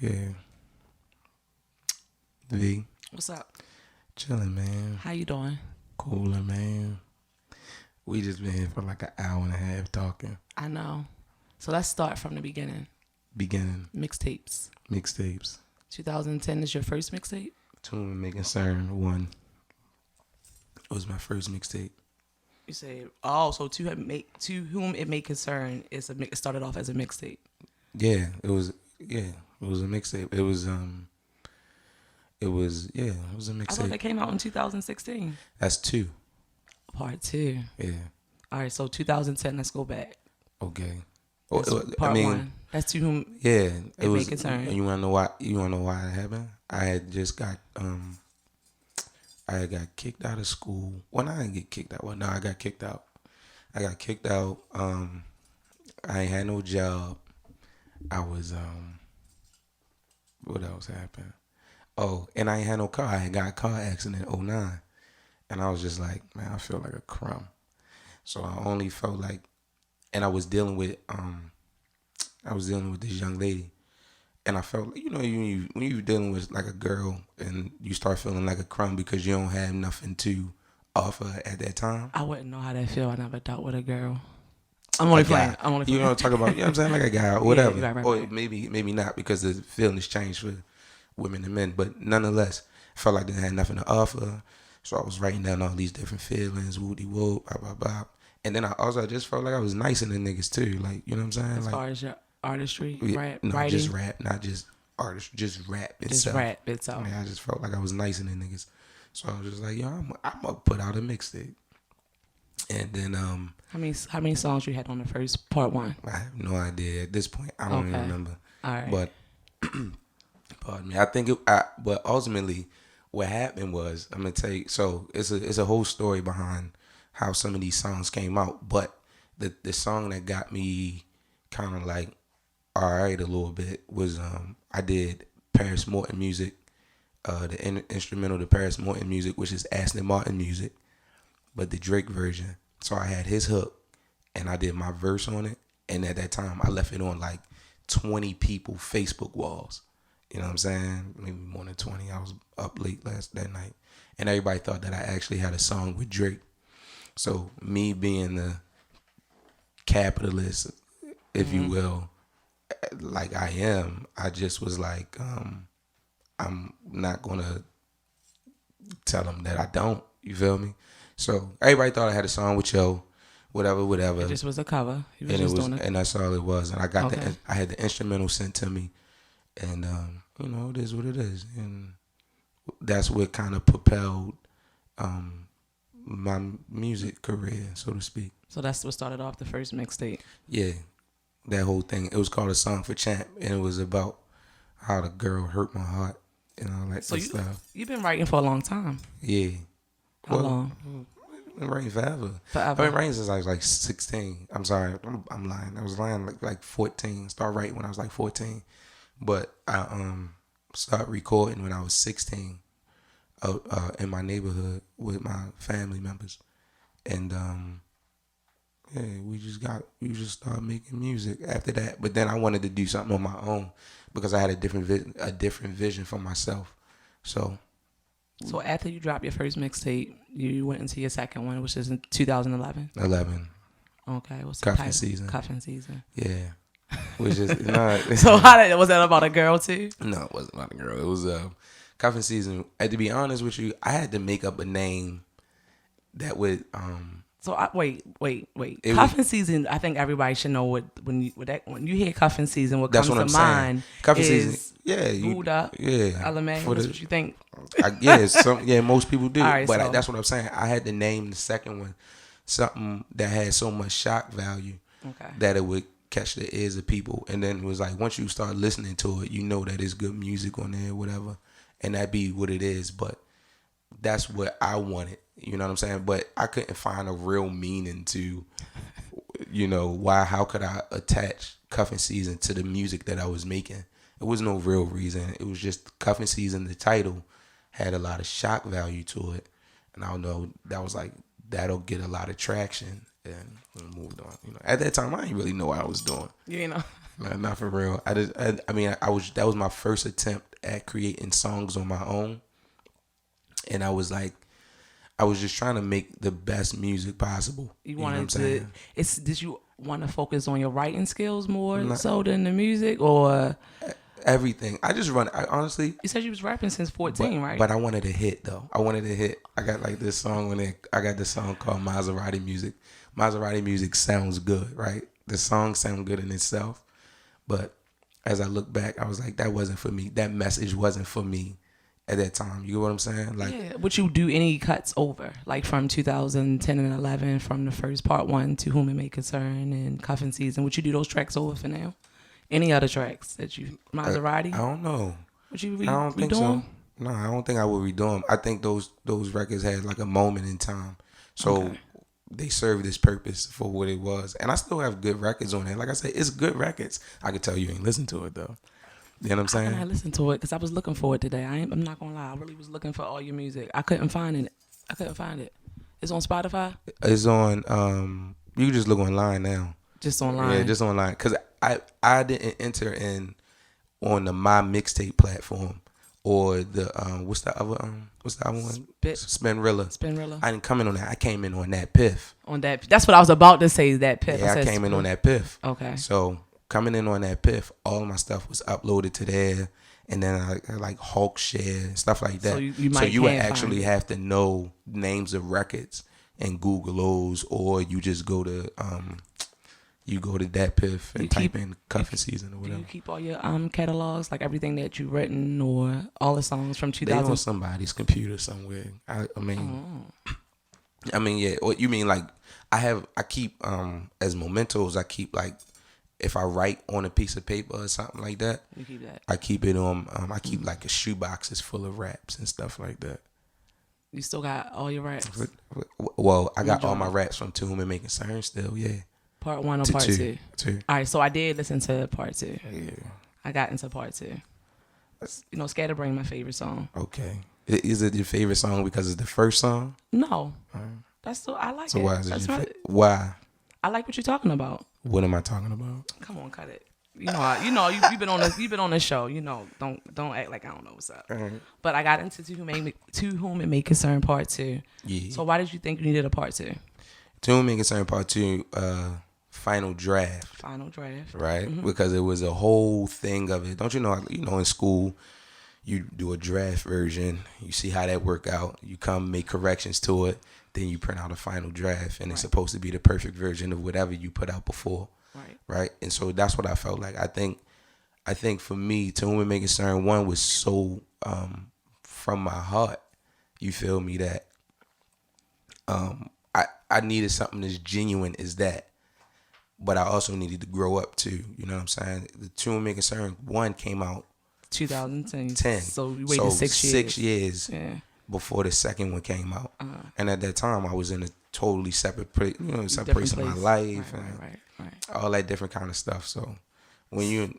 Yeah. V. What's up? Chilling, man. How you doing? Cooling, man. We just been here for like an hour and a half talking. I know. So let's start from the beginning. Beginning. Mixtapes. Mixtapes. 2010 is your first mixtape? To whom it may concern, one. It was my first mixtape. You say, so to whom it may concern is it started off as a mixtape. Yeah, it was a mixtape. It was a mixtape. I thought that came out in 2016. That's 2. Part 2. Yeah. All right, so 2010, let's go back. Okay. That's part 1. That's to whom it may concern. You wanna know why it happened? I had just got I got kicked out of school. Well, I didn't get kicked out. Well, no, I got kicked out. I ain't had no job. I was what else happened? Oh, and I ain't had no car. I had got a car accident in 2009. And I was just like, man, I feel like a crumb. So I only felt like, and I was dealing with this young lady. And I felt, when you're dealing with like a girl and you start feeling like a crumb because you don't have nothing to offer at that time. I wouldn't know how that feel. I never dealt with a girl. I'm only playing. You know, talk about, you know what I'm saying? Like a guy or whatever. Yeah, right. Or maybe not because the feeling has changed for women and men. But nonetheless, I felt like they had nothing to offer. So I was writing down all these different feelings, woody whoop, blah, blah, blah. And then I just felt like I was nice in the niggas too. Like, you know what I'm saying? As far as your artistry, rap, no, writing? just rap, not just artist, just rap itself. Just rap itself. I just felt like I was nice in the niggas. So I was just like, I'm gonna put out a mixtape. And then how many songs you had on the first part 1? I have no idea at this point. I don't even remember. All right. But pardon me. I think but ultimately what happened was, I'm gonna tell you, so it's a whole story behind how some of these songs came out. But the song that got me kind of like all right a little bit was I did Paris Morton music, the instrumental to Paris Morton music, which is Aston Martin music, but the Drake version. So I had his hook and I did my verse on it, and at that time I left it on like 20 people Facebook walls. You know what I'm saying? Maybe more than 20. I was up late that night, and everybody thought that I actually had a song with Drake. So me being the capitalist, if you will, like I am, I just was like, I'm not gonna tell them that I don't. You feel me? So everybody thought I had a song with Yo, whatever. It just was a cover. And that's all it was. And I got I had the instrumental sent to me, and it is what it is, and that's what kind of propelled my music career, so to speak. So that's what started off the first mixtape. Yeah, that whole thing. It was called A Song for Champ, and it was about how the girl hurt my heart and all that stuff. You've been writing for a long time. Yeah. How long? I've been writing forever. I've been writing since I was like 16. I'm sorry, I'm lying. I was lying like 14. Started writing when I was like 14, but I started recording when I was 16. In my neighborhood with my family members, and we just started making music after that. But then I wanted to do something on my own because I had a different vision for myself. So after you dropped your first mixtape, you went into your second one, which is in 2011. 11. Okay, what's the Cuffing title? Season. Cuffing Season. Yeah. Which is no. So was that about a girl too? No, it wasn't about a girl. It was Cuffing Season. And to be honest with you, I had to make up a name that would So wait. Cuffing Season. I think everybody should know when you hear Cuffing Season, what comes to mind. Cuffing is Season. Yeah, Buddha. Yeah, LMA. That's what you think. Most people do. Right, but that's what I'm saying. I had to name the second one something that had so much shock value that it would catch the ears of people. And then it was like, once you start listening to it, you know that it's good music on there, whatever. And that be what it is. But that's what I wanted. You know what I'm saying? But I couldn't find a real meaning to, how could I attach Cuffing Season to the music that I was making? It was no real reason. It was just Cuffing Season, the title, had a lot of shock value to it. And I don't know, that was like, that'll get a lot of traction. And moved on. At that time, I didn't really know what I was doing. Not for real. I mean, that was my first attempt at creating songs on my own, and I was like, I was just trying to make the best music possible. You know what I'm wanted saying? did you want to focus on your writing skills more Nah, so than the music, or everything. I honestly, you said you was rapping since 14, right? but I wanted a hit though. I wanted a hit. I got like this song I got this song called Maserati Music. Maserati Music sounds good, right? The song sounds good in itself, but as I look back, I was like, that wasn't for me. That message wasn't for me at that time. You know what I'm saying? Like, yeah. Would you do any cuts over, like from 2010 and 11, from the first part 1 to Whom It May Concern and Cuffing Season? Would you do those tracks over for now? Any other tracks that you Maserati? I don't know. Would you I don't think redo so. them? No, I don't think I would redo them. I think those records had like a moment in time, so Okay. they served this purpose for what it was. And I still have good records on it. Like I said, it's good records. I can tell you ain't listened to it though. You know what I'm saying? I listened to it because I was looking for it today. I'm not gonna lie. I really was looking for all your music. I couldn't find it. It's on Spotify. It's on. You can just look online now. Just online. Yeah, just online. Cause I didn't enter in on the My Mixtape platform or the what's the other one? Spinrilla. I didn't come in on that. I came in on that Piff. On that. That's what I was about to say. That Piff. Yeah, I came in on that Piff. Okay. So coming in on that Piff, all of my stuff was uploaded to there, and then I like Hulk share stuff like that. So you would actually have to know names of records and Google those, or you just go to that Piff and type in Cuffing Season or whatever. Do you keep all your catalogs, like everything that you've written or all the songs from 2000? They on somebody's computer somewhere. I mean, yeah. What you mean? Like I keep as mementos. I keep like if I write on a piece of paper or something like that. You keep that. I keep it on. I keep like a shoeboxes full of raps and stuff like that. You still got all your raps? Well, I got all my raps from To Whom It May Concern still. Yeah. Part 1 or part 2? Two. All right, so I did listen to part 2. Yeah. I got into part 2. You know, Scatterbrain, my favorite song. Okay. Is it your favorite song because it's the first song? No. That's still, I like it. So why is it That's your right. Why? I like what you're talking about. What am I talking about? Come on, cut it. You've been on the show. You know, don't act like I don't know what's up. But I got into To Whom It May Concern part 2. Yeah. So why did you think you needed a part 2? To Whom It May Concern part 2, final draft. Final draft. Right? Mm-hmm. Because it was a whole thing of it. Don't you know? In school, you do a draft version. You see how that work out. You come make corrections to it. Then you print out a final draft, and it's supposed to be the perfect version of whatever you put out before. Right. And so that's what I felt like. I think for me, To Whom It May Concern 1 was so from my heart. You feel me? That I needed something as genuine as that. But I also needed to grow up too. You know what I'm saying? The To Whom It May Concern 1 came out 2010. So we waited 6 years. 6 years before the second one came out. And at that time, I was in a totally separate place in my life. Right. All that different kind of stuff. So when you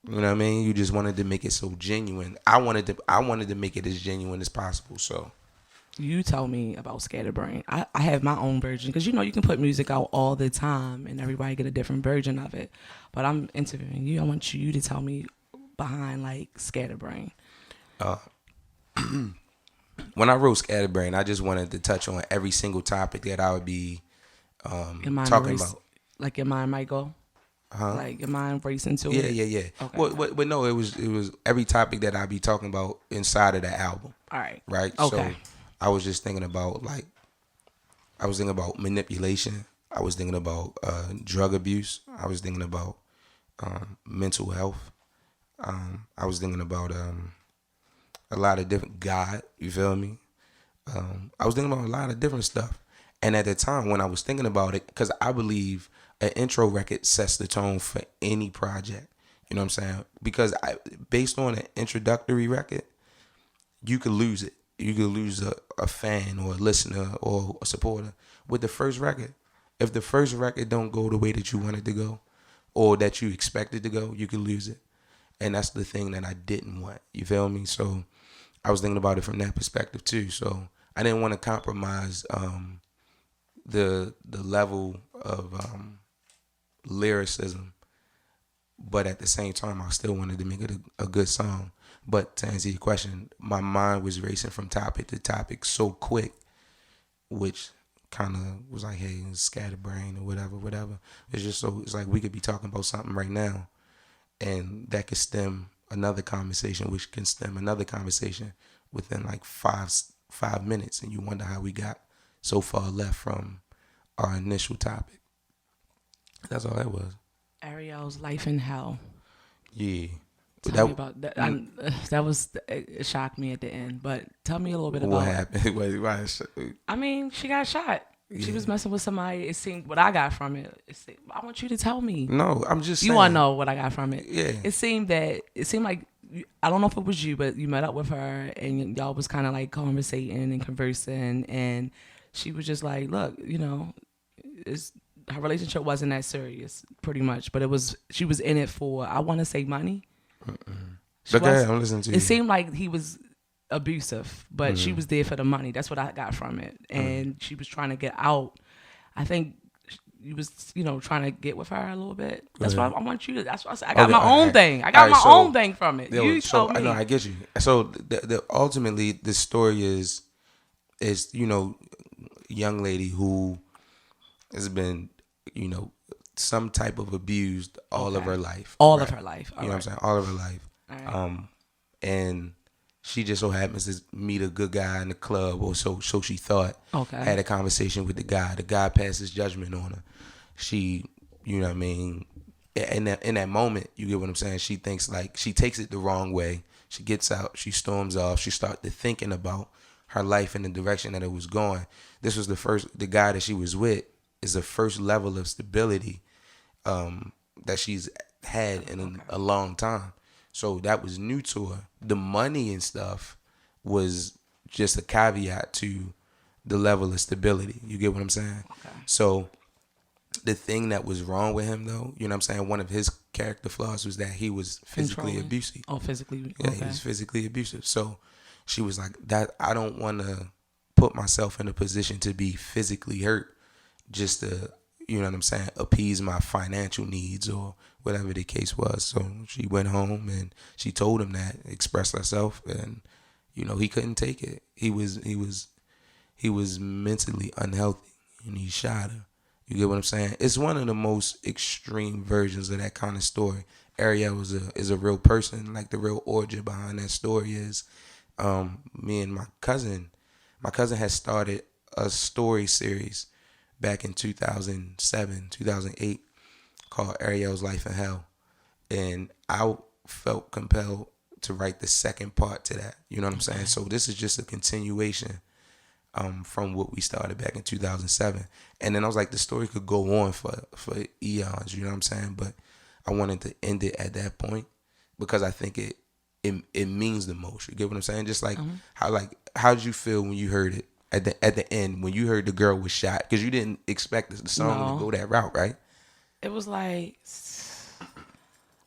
know what I mean? You just wanted to make it so genuine. I wanted to make it as genuine as possible. So you tell me about Scatterbrain. I have my own version because you can put music out all the time and everybody get a different version of it. But I'm interviewing you. I want you to tell me behind like Scatterbrain. When I wrote Scatterbrain, I just wanted to touch on every single topic that I would be talking about. Like your mind might go? Like your mind racing to it? Yeah. Okay. But no, it was every topic that I'd be talking about inside of the album. All right. Right? Okay. So I was just thinking about manipulation. I was thinking about drug abuse. I was thinking about mental health. I was thinking about a lot of different God, you feel me? I was thinking about a lot of different stuff. And at the time when I was thinking about it, because I believe an intro record sets the tone for any project. You know what I'm saying? Because based on an introductory record, you could lose it. You could lose a fan or a listener or a supporter. With the first record, if the first record don't go the way that you want it to go or that you expected to go, you could lose it. And that's the thing that I didn't want. You feel me? So I was thinking about it from that perspective too. So I didn't want to compromise the level of lyricism but at the same time, I still wanted to make it a good song. But to answer your question, my mind was racing from topic to topic so quick, which kind of was like, hey, it's Scatterbrain or whatever. It's just so, it's like we could be talking about something right now, and that could stem another conversation, which can stem another conversation within like 5 minutes, and you wonder how we got so far left from our initial topic. That's all that was. Aereo's Life in Hell. Yeah. Tell me about that. That was, it shocked me at the end. But tell me a little bit about what happened. Why? I mean, she got shot. Yeah. She was messing with somebody. It seemed what I got from it. I want you to tell me. No, I'm just saying. You want to know what I got from it? Yeah. It seemed like I don't know if it was you, but you met up with her and y'all was kind of like conversating and conversing, and she was just like, "Look, you know, her relationship wasn't that serious, pretty much, but she was in it for, I want to say, money." But go ahead, I'm listening to you. It seemed like he was abusive, but she was there for the money. That's what I got from it. And she was trying to get out. I think he was, trying to get with her a little bit. That's why I want you to. That's why I said I got my own thing. I got my own thing from it. You tell me. No, I get you. So ultimately, the story is young lady who has been some type of abused all of her life. All of her life. You know what I'm saying? All of her life. Right. And she just so happens to meet a good guy in the club, or so she thought. Okay. Had a conversation with the guy. The guy passes judgment on her. She, you know what I mean? In that moment, you get what I'm saying? She thinks like, she takes it the wrong way. She gets out. She storms off. She starts thinking about her life in the direction that it was going. This was the guy that she was with is the first level of stability that she's had in a long time. So that was new to her. The money and stuff was just a caveat to the level of stability. You get what I'm saying? Okay. So the thing that was wrong with him, though, you know what I'm saying? One of his character flaws was that he was physically abusive. Oh, physically? Yeah, he was physically abusive. So she was like, that I don't want to put myself in a position to be physically hurt just to, you know what I'm saying, appease my financial needs or whatever the case was. So she went home and she told him that, expressed herself, and he couldn't take it. He was mentally unhealthy, and he shot her. You get what I'm saying? It's one of the most extreme versions of that kind of story. Aereo is a real person. Like, the real origin behind that story is me and my cousin has started a story series back in 2007, 2008 called Aereo's Life in Hell. And I felt compelled to write the second part to that. You know what I'm saying? So this is just a continuation from what we started back in 2007. And then I was like, the story could go on for eons, you know what I'm saying? But I wanted to end it at that point because I think it means the most. You get what I'm saying? Just like how did you feel when you heard it at the end, when you heard the girl was shot? Because you didn't expect the song to go that route, right? It was like,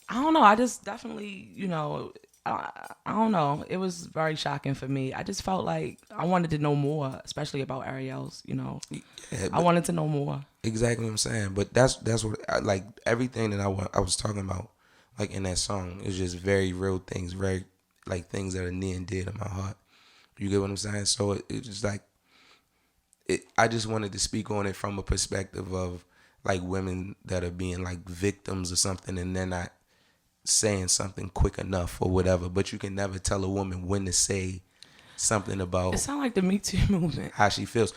I don't know. I just definitely, I don't know. It was very shocking for me. I just felt like I wanted to know more, especially about Aereo's, Yeah, I wanted to know more. Exactly what I'm saying. But that's what like everything that I was talking about, like in that song, is just very real things, very like things that are near and dear to my heart. You get what I'm saying? So it's just like, I just wanted to speak on it from a perspective of like women that are being like victims or something, and they're not saying something quick enough or whatever. But you can never tell a woman when to say something about. It sounds like the Me Too movement. How she feels.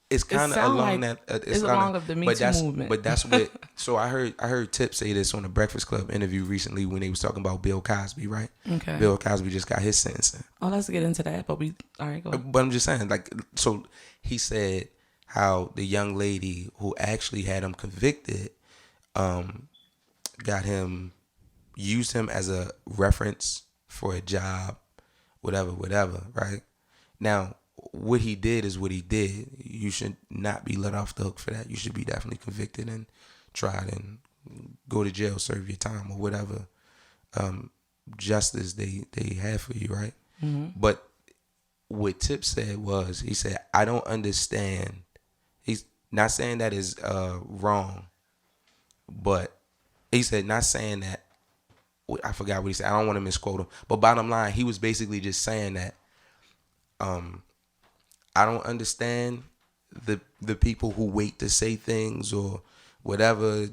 It's kind of along like that. It's along of the Me Too movement. But that's what. So I heard Tip say this on the Breakfast Club interview recently when they was talking about Bill Cosby, right? Okay. Bill Cosby just got his sentencing. Oh, let's get into that. But all right, go ahead. But I'm just saying, like, so he said how the young lady who actually had him convicted, used him as a reference for a job, whatever, right? Now, what he did is what he did. You should not be let off the hook for that. You should be definitely convicted and tried and go to jail, serve your time or whatever justice they have for you, right? Mm-hmm. But what Tip said was, he said, I don't understand. He's not saying that is wrong, but he said, not saying that I forgot what he said. I don't want to misquote him, but bottom line, he was basically just saying that I don't understand the people who wait to say things or whatever,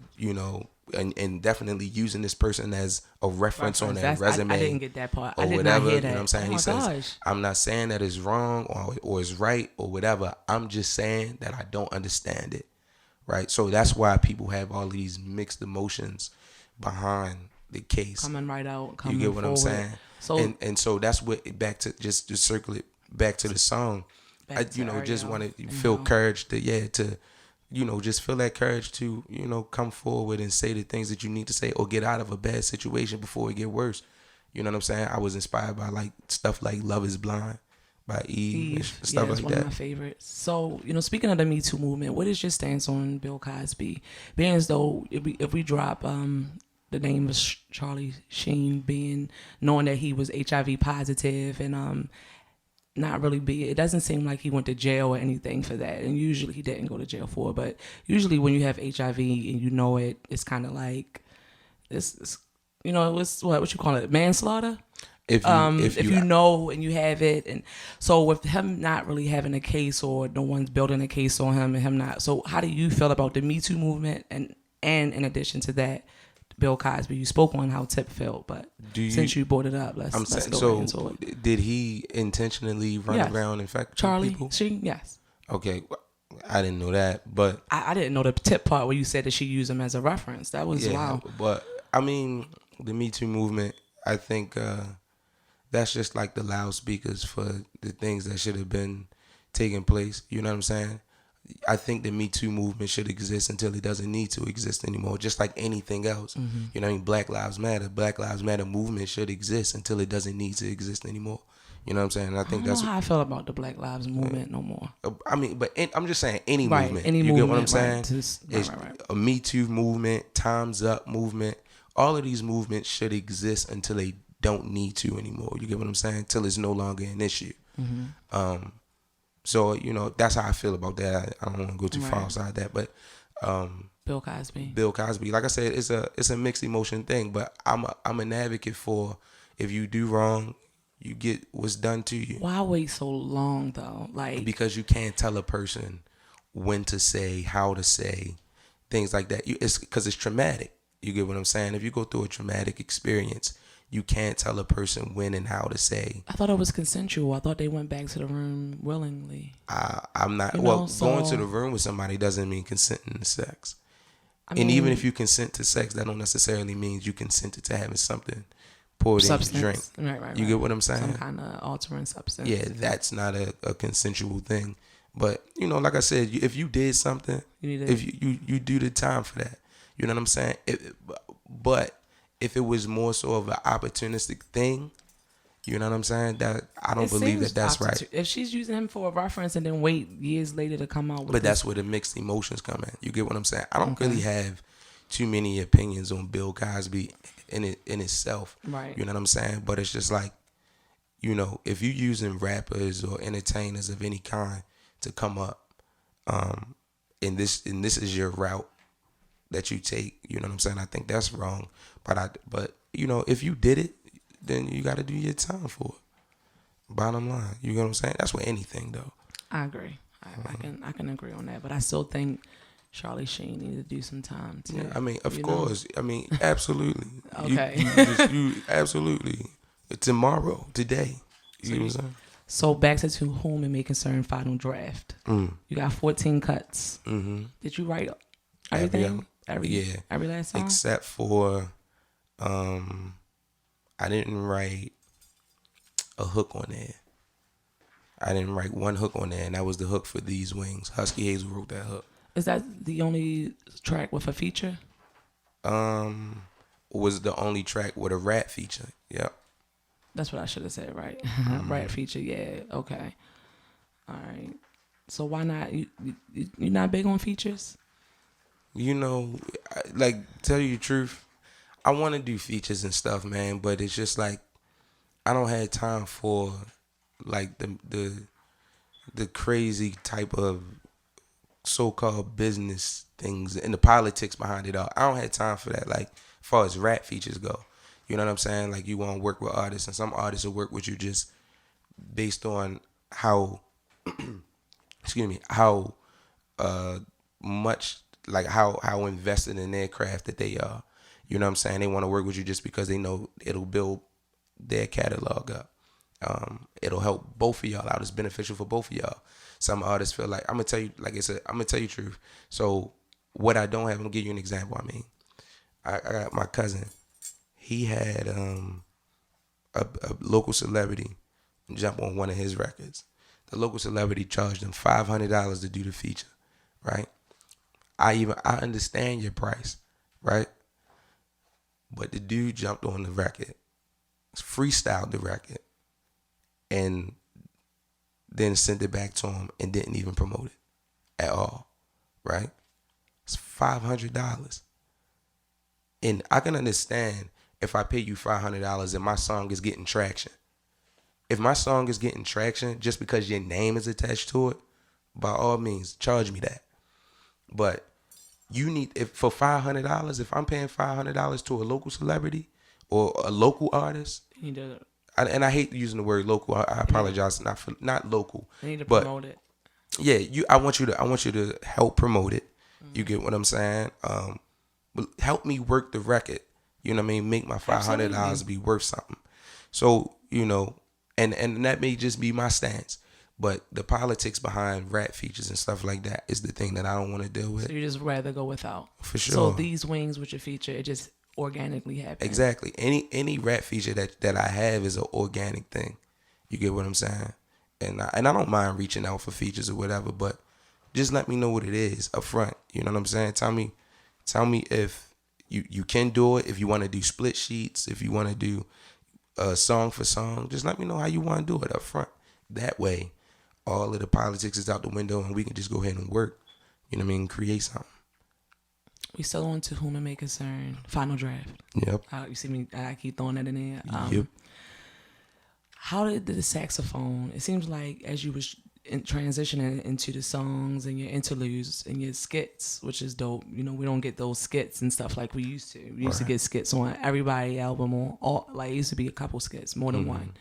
and definitely using this person as a reference on their resume. I didn't get that part. Or I did whatever, not hear that. you know what I'm saying? Oh He my says, gosh. I'm not saying that it's wrong or it's right or whatever. I'm just saying that I don't understand it. Right? So that's why people have all these mixed emotions behind the case. Coming right out, you get what forward. I'm saying? So and so that's what back to just to circle it back to the song. I just want to feel courage to just feel that courage to come forward and say the things that you need to say or get out of a bad situation before it get worse. You know what I'm saying? I was inspired by like stuff like Love Is Blind by Eve. And stuff like one that. of my favorites. So, speaking of the Me Too movement, what is your stance on Bill Cosby? Being as though if we drop the name of Charlie Sheen, knowing that he was HIV positive and not really it doesn't seem like he went to jail or anything for that, and usually he didn't go to jail for it, but usually when you have HIV and it's kind of like it's it's what you call it, manslaughter. If you know and you have it, and so with him not really having a case or no one's building a case on him and him not, so how do you feel about the Me Too movement and in addition to that, Bill Cosby? You spoke on how Tip felt, but since you brought it up, let's go into it. Did he intentionally run around and infect people? Sheen, yes. Okay, I didn't know that, but I didn't know the Tip part where you said that she used him as a reference. That was wow. But I mean, the Me Too movement, I think that's just like the loudspeakers for the things that should have been taking place. You know what I'm saying? I think the Me Too movement should exist until it doesn't need to exist anymore, just like anything else. Mm-hmm. You know what I mean? Black Lives Matter movement should exist until it doesn't need to exist anymore. You know what I'm saying? And I think I don't know how I feel about the Black Lives movement no more. I mean, but I'm just saying any right, movement. Any you movement, get what I'm saying? It's a Me Too movement, Time's Up movement. All of these movements should exist until they don't need to anymore. You get what I'm saying? Until it's no longer an issue. Mm-hmm. So, that's how I feel about that. I don't want to go too far outside that, but Bill Cosby, like I said, it's a mixed emotion thing, but I'm an advocate for if you do wrong, you get what's done to you. Why wait so long though? Like, because you can't tell a person when to say, how to say, things like that. It's because it's traumatic. You get what I'm saying? If you go through a traumatic experience, you can't tell a person when and how to say. I thought it was consensual. I thought they went back to the room willingly. I'm not. Going to the room with somebody doesn't mean consenting to sex. And even if you consent to sex, that don't necessarily mean you consented to having something poured in your drink. Right. You get what I'm saying? Some kind of altering substance. Yeah, that's not a consensual thing. But, like I said, if you did something, if you do the time for that. You know what I'm saying? But if it was more so of an opportunistic thing, you know what I'm saying? That I don't believe that's right. If she's using him for a reference and then wait years later to come out with that's where the mixed emotions come in. You get what I'm saying? I don't really have too many opinions on Bill Cosby in itself. Right. You know what I'm saying? But it's just like, if you're using rappers or entertainers of any kind to come up, and this is your route that you take, you know what I'm saying? I think that's wrong. But if you did it, then you got to do your time for it. Bottom line, you know what I'm saying? That's with anything, though. I agree. I can agree on that, but I still think Charlie Sheen needed to do some time too. Yeah, I mean, of course. I mean, absolutely. Okay. You absolutely. Today. You know what I'm saying? So back to whom it may concern final draft. You got 14 cuts. Mm-hmm. Did you write everything? Every last song? Except for, I didn't write a hook on there. I didn't write one hook on there, and that was the hook for These Wings. Husky Hazel wrote that hook. Is that the only track with a feature? Was the only track with a rap feature. Yep. That's what I should have said, right? Rap feature, yeah. Okay. All right. So why not? You're not big on features? Tell you the truth, I want to do features and stuff, man, but it's just like I don't have time for like the crazy type of so-called business things and the politics behind it all. I don't have time for that, like as far as rap features go. You know what I'm saying? Like you want to work with artists, and some artists will work with you just based on how, excuse me, how much, like how invested in their craft that they are. You know what I'm saying? They want to work with you just because they know it'll build their catalog up. It'll help both of y'all out. It's beneficial for both of y'all. Some artists feel like, I'm gonna tell you, like I said, I'm gonna tell you the truth. So what I don't have, I'm gonna give you an example. I mean, I got my cousin. He had a local celebrity jump on one of his records. The local celebrity charged him $500 to do the feature, right? I understand your price, right? But the dude jumped on the record, freestyled the record, and then sent it back to him and didn't even promote it at all, right? It's $500. And I can understand if I pay you $500 and my song is getting traction. If my song is getting traction just because your name is attached to it, by all means, charge me that. But you need, if for $500, if I'm paying $500 to a local celebrity or a local artist, and I hate using the word local. I apologize, not local. They need to promote it. Yeah, I want you to help promote it. Mm-hmm. You get what I'm saying? But help me work the record. You know what I mean? Make my $500 be worth something. So, you know, and that may just be my stance. But the politics behind rap features and stuff like that is the thing that I don't want to deal with. So you just rather go without. For sure. So these wings with your feature, it just organically happens. Exactly. Any rap feature that I have is an organic thing. You get what I'm saying? And I don't mind reaching out for features or whatever, but just let me know what it is up front. You know what I'm saying? Tell me if you can do it, if you want to do split sheets, if you want to do song for song, just let me know how you want to do it up front. That way, all of the politics is out the window and we can just go ahead and work. You know what I mean? Create something. We still on To Whom It May Concern, final draft. Yep. You see me, I keep throwing that in there. Yep. How did the saxophone, it seems like as you was transitioning into the songs and your interludes and your skits, which is dope. You know, we don't get those skits and stuff like we used to. We used to get skits on everybody album, or all, like it used to be a couple skits, more than one.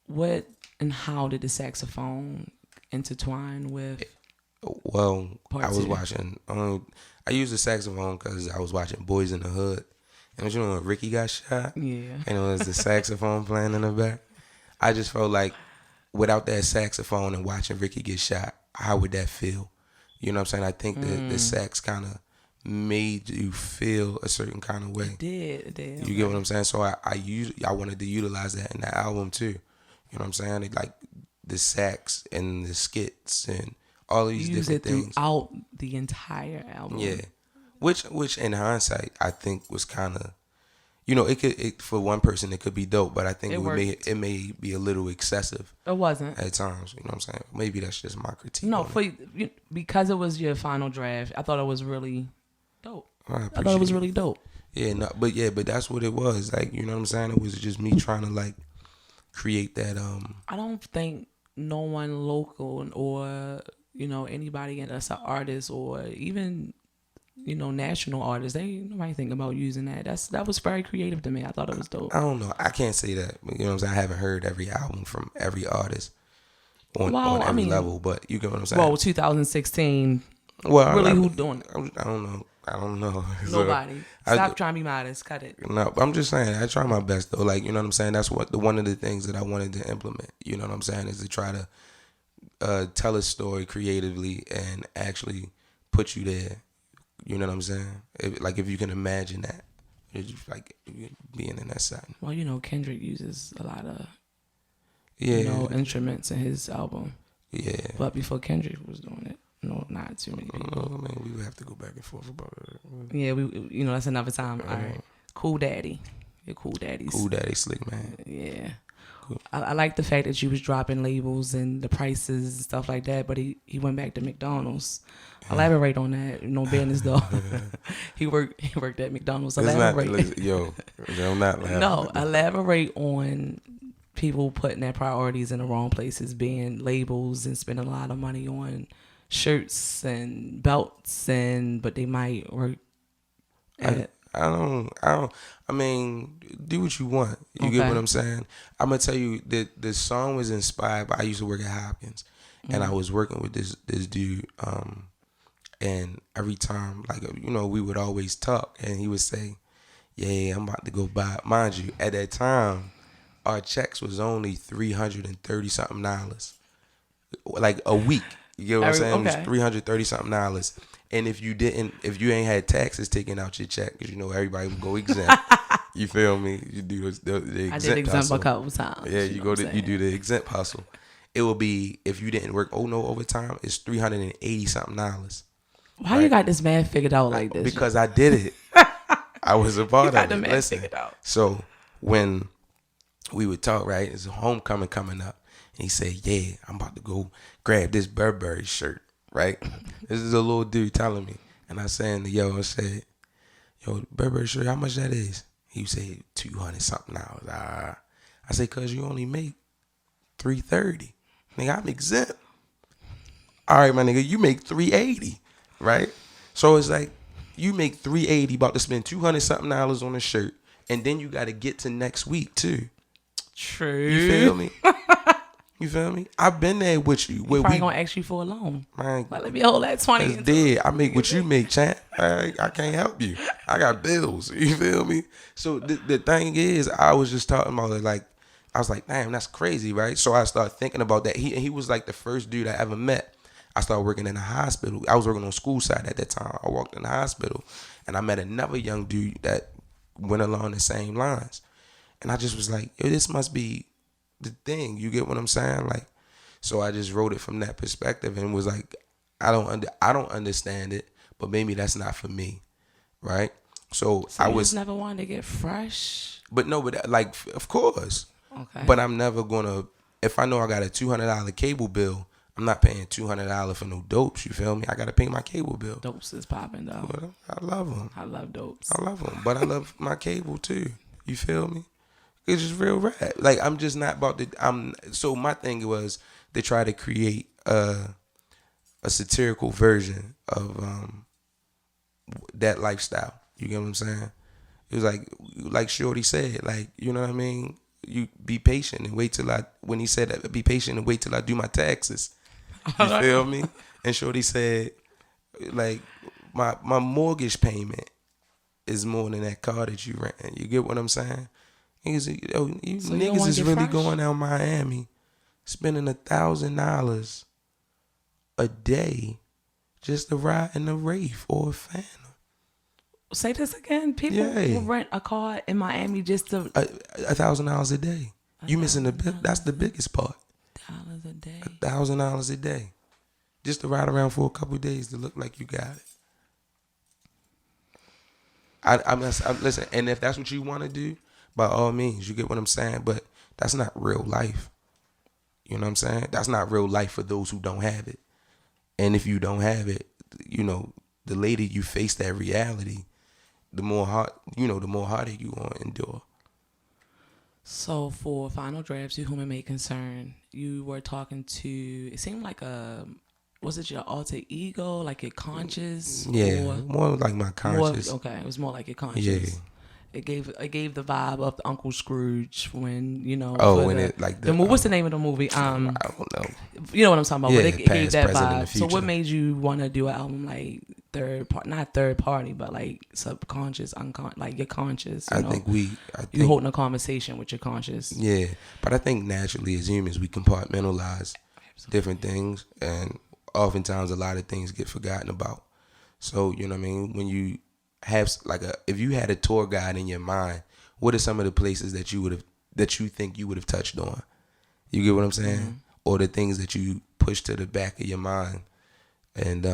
What and how did the saxophone intertwine with? Well, I was two? watching. I used the saxophone because I was watching Boys in the Hood, and you know when Ricky got shot, Yeah, and it was the saxophone playing in the back. I just felt like without that saxophone and watching Ricky get shot, how would that feel? You know what I'm saying? I think that the sax kind of made you feel a certain kind of way. It did. You get what I'm saying? So I wanted to utilize that in the album too. You know what I'm saying? Like the sax and the skits and all of these different things throughout the entire album. Yeah, which in hindsight I think was kind of, you know, it for one person it could be dope, but I think it may be a little excessive. It wasn't at times. You know what I'm saying? Maybe that's just my critique. No, because it was your final draft, I thought it was really dope. I thought it was really dope. Yeah, no, but that's what it was. Like, you know what I'm saying? It was just me trying to like create that. I don't think no one local or anybody that's an artist or even national artists, nobody think about using that. That was very creative to me. I thought it was dope. I don't know. I can't say that. You know what I'm saying? I haven't heard every album from every artist on every level, but you get what I'm saying? Well, 2016. Well, really, who doing it? I don't know. Nobody. Stop trying to be modest. Cut it. No, but I'm just saying, I try my best though. Like, you know what I'm saying? That's one of the things that I wanted to implement. You know what I'm saying? Is to try to tell a story creatively and actually put you there. You know what I'm saying? If you can imagine that, it's just like being in that setting. Well, Kendrick uses a lot of instruments in his album. Yeah. But before Kendrick was doing it, not too many people. I mean, we would have to go back and forth about it. Yeah, that's another time. All right. Cool Daddy. You're Cool Daddies. Cool Daddy, Slick Man. Yeah. Cool. I like the fact that you was dropping labels and the prices and stuff like that, but he went back to McDonald's. Elaborate on that, business though. he worked at McDonald's. Elaborate. I'm not laughing. No, elaborate on people putting their priorities in the wrong places, being labels and spending a lot of money on shirts and belts, but they might work at I mean, do what you want. You get what I'm saying? I'm gonna tell you that the song was inspired by, I used to work at Hopkins, and I was working with this dude. And every time, like, we would always talk, and he would say, "Yeah, I'm about to go buy." Mind you, at that time, our checks was only $330 something, like a week. You get what I'm saying? It was $330 something. And if you ain't had taxes taken out your check, because everybody would go exempt. You feel me? You do the exempt. I did exempt hustle. a couple times. Yeah, you do the exempt hustle. It will be, if you didn't work no overtime, it's $380 something. How you got this man figured out like this? Because I did it. I was a part of it. Listen. Figured out. So when we would talk, right, it's homecoming coming up. And he said, "Yeah, I'm about to go grab this Burberry shirt," right? This is a little dude telling me. And I said, I said, "Yo, Burberry shirt, how much that is?" He said, $200 something. I said, "Cause you only make $330. Nigga, I'm exempt." All right, my nigga, you make $380, right? So it's like, you make $380, about to spend $200 something on a shirt, and then you got to get to next week too. True. You feel me? You feel me? I've been there with you. He probably gonna ask you for a loan. Man, like, let me hold that 20. It's dead. I make what you make, champ. I can't help you. I got bills. You feel me? So the thing is, I was just talking about it, like, I was like, damn, that's crazy, right? So I started thinking about that. He was like the first dude I ever met. I started working in a hospital. I was working on school side at that time. I walked in the hospital, and I met another young dude that went along the same lines. And I just was like, yo, this must be the thing. You get what I'm saying? Like, so I just wrote it from that perspective and was like, I don't understand it, but maybe that's not for me, right? So I was just never wanted to get fresh. But no, but like, of course. Okay. But I'm never gonna, if I know I got a $200 cable bill, I'm not paying $200 for no dopes. You feel me? I gotta pay my cable bill. Dopes is popping though. Well, I love them. I love dopes. I love them, but I love my cable too. You feel me? It's just real rap. Like, I'm just not about to. So my thing was to try to create a satirical version of that lifestyle. You get what I'm saying? It was like Shorty said, like, you know what I mean? You be patient and wait till when he said that, be patient and wait till I do my taxes. You feel me? And Shorty said, like, my mortgage payment is more than that car that you rent. You get what I'm saying? Niggas, so niggas is really going out Miami, spending $1,000 a day just to ride in a Wraith or a Phantom. Say this again. People will rent a car in Miami just to $1,000 a day. You missing that's the biggest part. $1,000 a day. $1,000 a day, just to ride around for a couple of days to look like you got it. I'm listen, and if that's what you want to do, by all means, you get what I'm saying. But that's not real life. You know what I'm saying? That's not real life for those who don't have it. And if you don't have it, the later you face that reality, the more heartache you gonna endure. So for Final Drafts, You Human Made Concern, you were talking to, it seemed like was it your alter ego, like your conscious? Yeah, more like my conscious. It was more like your conscious. Yeah. It gave the vibe of the Uncle Scrooge when, what's the name of the movie? I don't know. You know what I'm talking about? Yeah, but it gave that vibe. So what made you want to do an album like not third party, but like subconscious, like your conscious? I think you holding a conversation with your conscious. Yeah, but I think naturally as humans we compartmentalize different things, and oftentimes a lot of things get forgotten about. So you know what I mean? When you have if you had a tour guide in your mind, what are some of the places that you think you would have touched on? You get what I'm saying? Mm-hmm. Or the things that you push to the back of your mind, and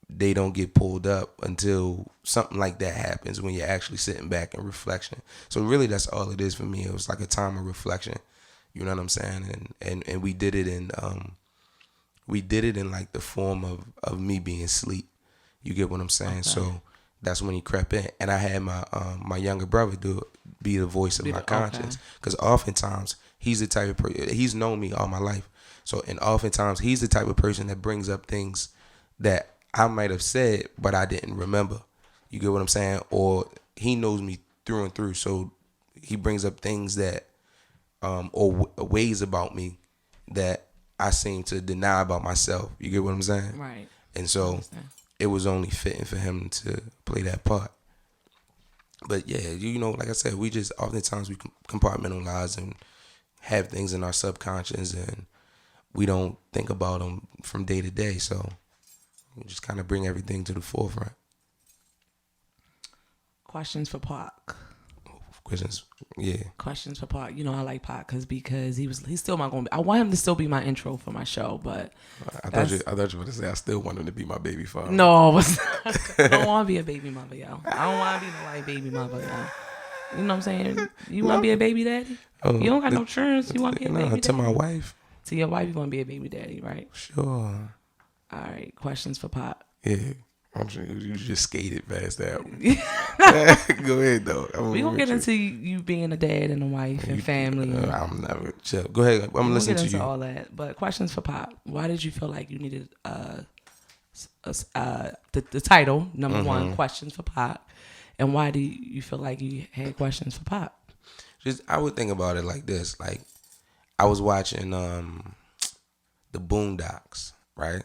they don't get pulled up until something like that happens, when you're actually sitting back in reflection. So really, that's all it is for me. It was like a time of reflection. You know what I'm saying? And we did it in like the form of me being asleep. You get what I'm saying? Okay. So that's when he crept in, and I had my younger brother be the voice of my conscience, because oftentimes he's the type of person, he's known me all my life, and oftentimes he's the type of person that brings up things that I might have said but I didn't remember. You get what I'm saying? Or he knows me through and through, so he brings up things that or ways about me that I seem to deny about myself. You get what I'm saying? Right. And so it was only fitting for him to play that part. But yeah, you know, like I said, we just oftentimes we compartmentalize and have things in our subconscious, and we don't think about them from day to day. So we just kind of bring everything to the forefront. Questions for Pac. Questions, yeah. Questions for Pac. You know, I like Pac because he's still my going. I want him to still be my intro for my show, but I thought you were going to say I still want him to be my baby father. no, I don't want to be a baby mother, yo. I don't want to be no like baby mother, yo. You know what I'm saying? You want to be a baby daddy? You don't got no insurance. You want to be a baby daddy? To my wife. To your wife, you want to be a baby daddy, right? Sure. All right. Questions for Pac. Yeah. I'm sure you just skated past that one. Go ahead, though. We gonna get into you being a dad and a wife and family. I'm never chill. Go ahead. I'm listening to you. Get into all that. But questions for Pac. Why did you feel like you needed the title number one? Questions for Pac. And why do you feel like you had questions for Pac? Just I would think about it like this. Like I was watching the Boondocks, right?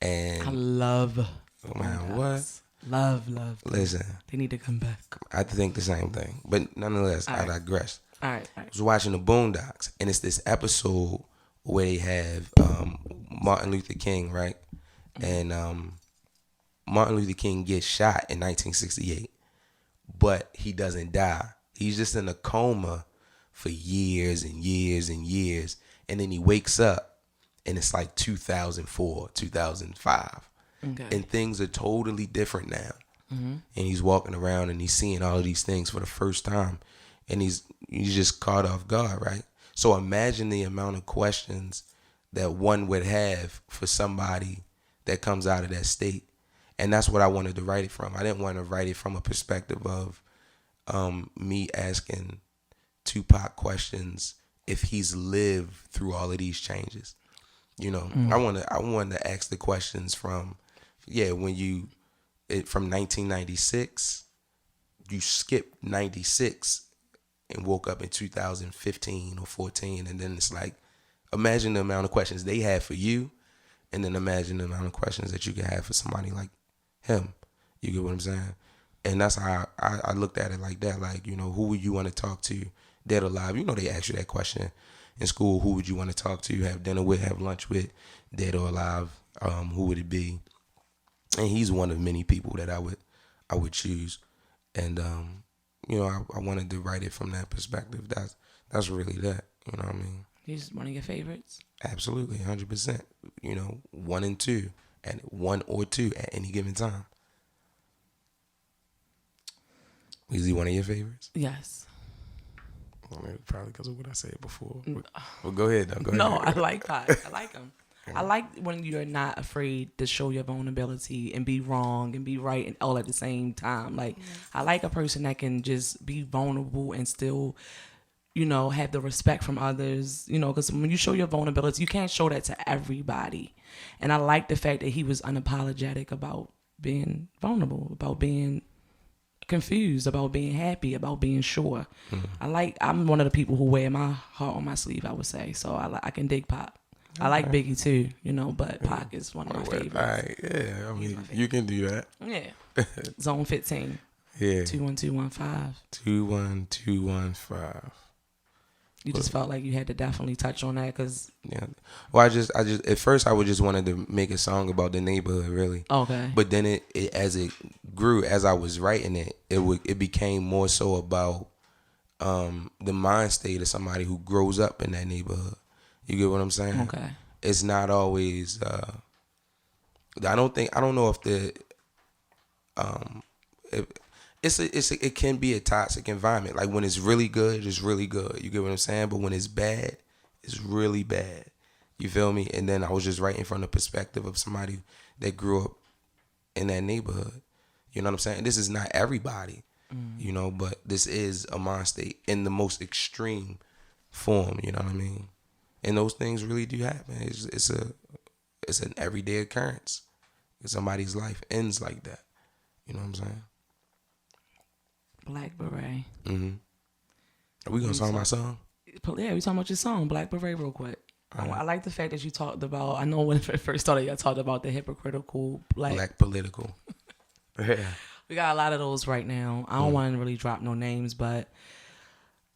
And I love. Oh man, what? Love. Listen, they need to come back. I think the same thing, but nonetheless, I digress. All right. I was watching the Boondocks, and it's this episode where they have Martin Luther King, right? And Martin Luther King gets shot in 1968, but he doesn't die. He's just in a coma for years and years and years, and then he wakes up, and it's like 2004, 2005. Okay. And things are totally different now. And he's walking around and he's seeing all of these things for the first time. And he's just caught off guard, right? So imagine the amount of questions that one would have for somebody that comes out of that state. And that's what I wanted to write it from. I didn't want to write it from a perspective of me asking Tupac questions if he's lived through all of these changes. You know, I wanted to ask the questions from when from 1996, you skipped 96 and woke up in 2015 or 14, and then it's like, imagine the amount of questions they had for you, and then imagine the amount of questions that you could have for somebody like him. You get what I'm saying? And that's how I looked at it like that. Like, you know, who would you want to talk to, dead or alive? You know, they ask you that question in school. Who would you want to talk to, have dinner with, have lunch with, dead or alive? Who would it be? And he's one of many people that I would choose. And you know, I wanted to write it from that perspective. That's really that. You know what I mean? He's one of your favorites? Absolutely, 100%. You know, 1 and 2, and 1 or 2 at any given time. Is he one of your favorites? Yes. Well, probably because of what I said before. Well, go ahead, though. No, I like Pac. I like him. I like when you're not afraid to show your vulnerability and be wrong and be right and all at the same time. Like, I like a person that can just be vulnerable and still, you know, have the respect from others, you know, because when you show your vulnerability, you can't show that to everybody. And I like the fact that he was unapologetic about being vulnerable, about being confused, about being happy, about being sure. I'm one of the people who wear my heart on my sleeve, I would say. So I can dig Pac. I like Biggie too, you know, but Pac is one of my favorites. All right, yeah, I mean, you can do that. Yeah. Zone 15. Yeah. 21215. 21215. You just felt like you had to definitely touch on that because. Yeah. Well, I just at first I would just wanted to make a song about the neighborhood, really. Okay. But then it as it grew, as I was writing it became more so about the mind state of somebody who grows up in that neighborhood. You get what I'm saying? Okay. It's not always. I don't know if it can be a toxic environment. Like when it's really good, it's really good. You get what I'm saying? But when it's bad, it's really bad. You feel me? And then I was just writing from the perspective of somebody that grew up in that neighborhood. You know what I'm saying? This is not everybody, you know, but this is a mind state in the most extreme form. You know what I mean? And those things really do happen. It's an everyday occurrence. Somebody's life ends like that. You know what I'm saying? Black Beret. Mm-hmm. Are we gonna song my song? Yeah, we talking about your song, Black Beret, real quick. I like the fact that you talked about. I know when it first started, you talked about the hypocritical Black political. Yeah. We got a lot of those right now. I don't want to really drop no names, but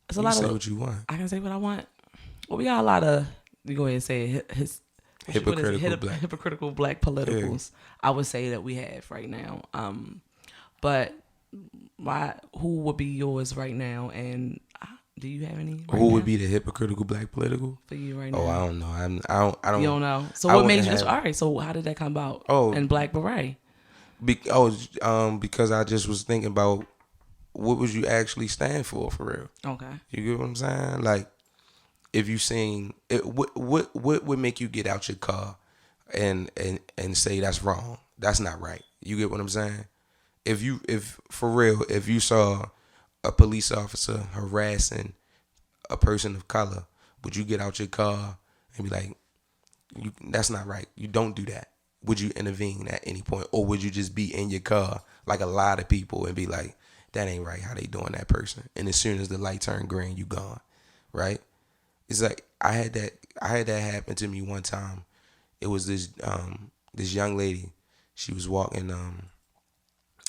it's a You lot say of. what you want. I can say what I want. Well, we got a lot of. You go ahead and say it, hypocritical black politicals. Yeah. I would say that we have right now. But who would be yours right now? And do you have any? Right Who now? would be the hypocritical black political For you right now? Oh, I don't know. I don't. You don't know. So what made you? All right. So how did that come about? Oh, and Black Beret. Because I just was thinking about what would you actually stand for real. Okay. You get what I'm saying? Like, if you seen it, what would make you get out your car and say that's wrong? That's not right. You get what I'm saying? If for real, if you saw a police officer harassing a person of color, would you get out your car and be like, that's not right? You don't do that. Would you intervene at any point, or would you just be in your car like a lot of people and be like, that ain't right how they doing that person? And as soon as the light turned green, you gone, right? It's like I had that happen to me one time. It was this young lady. She was walking down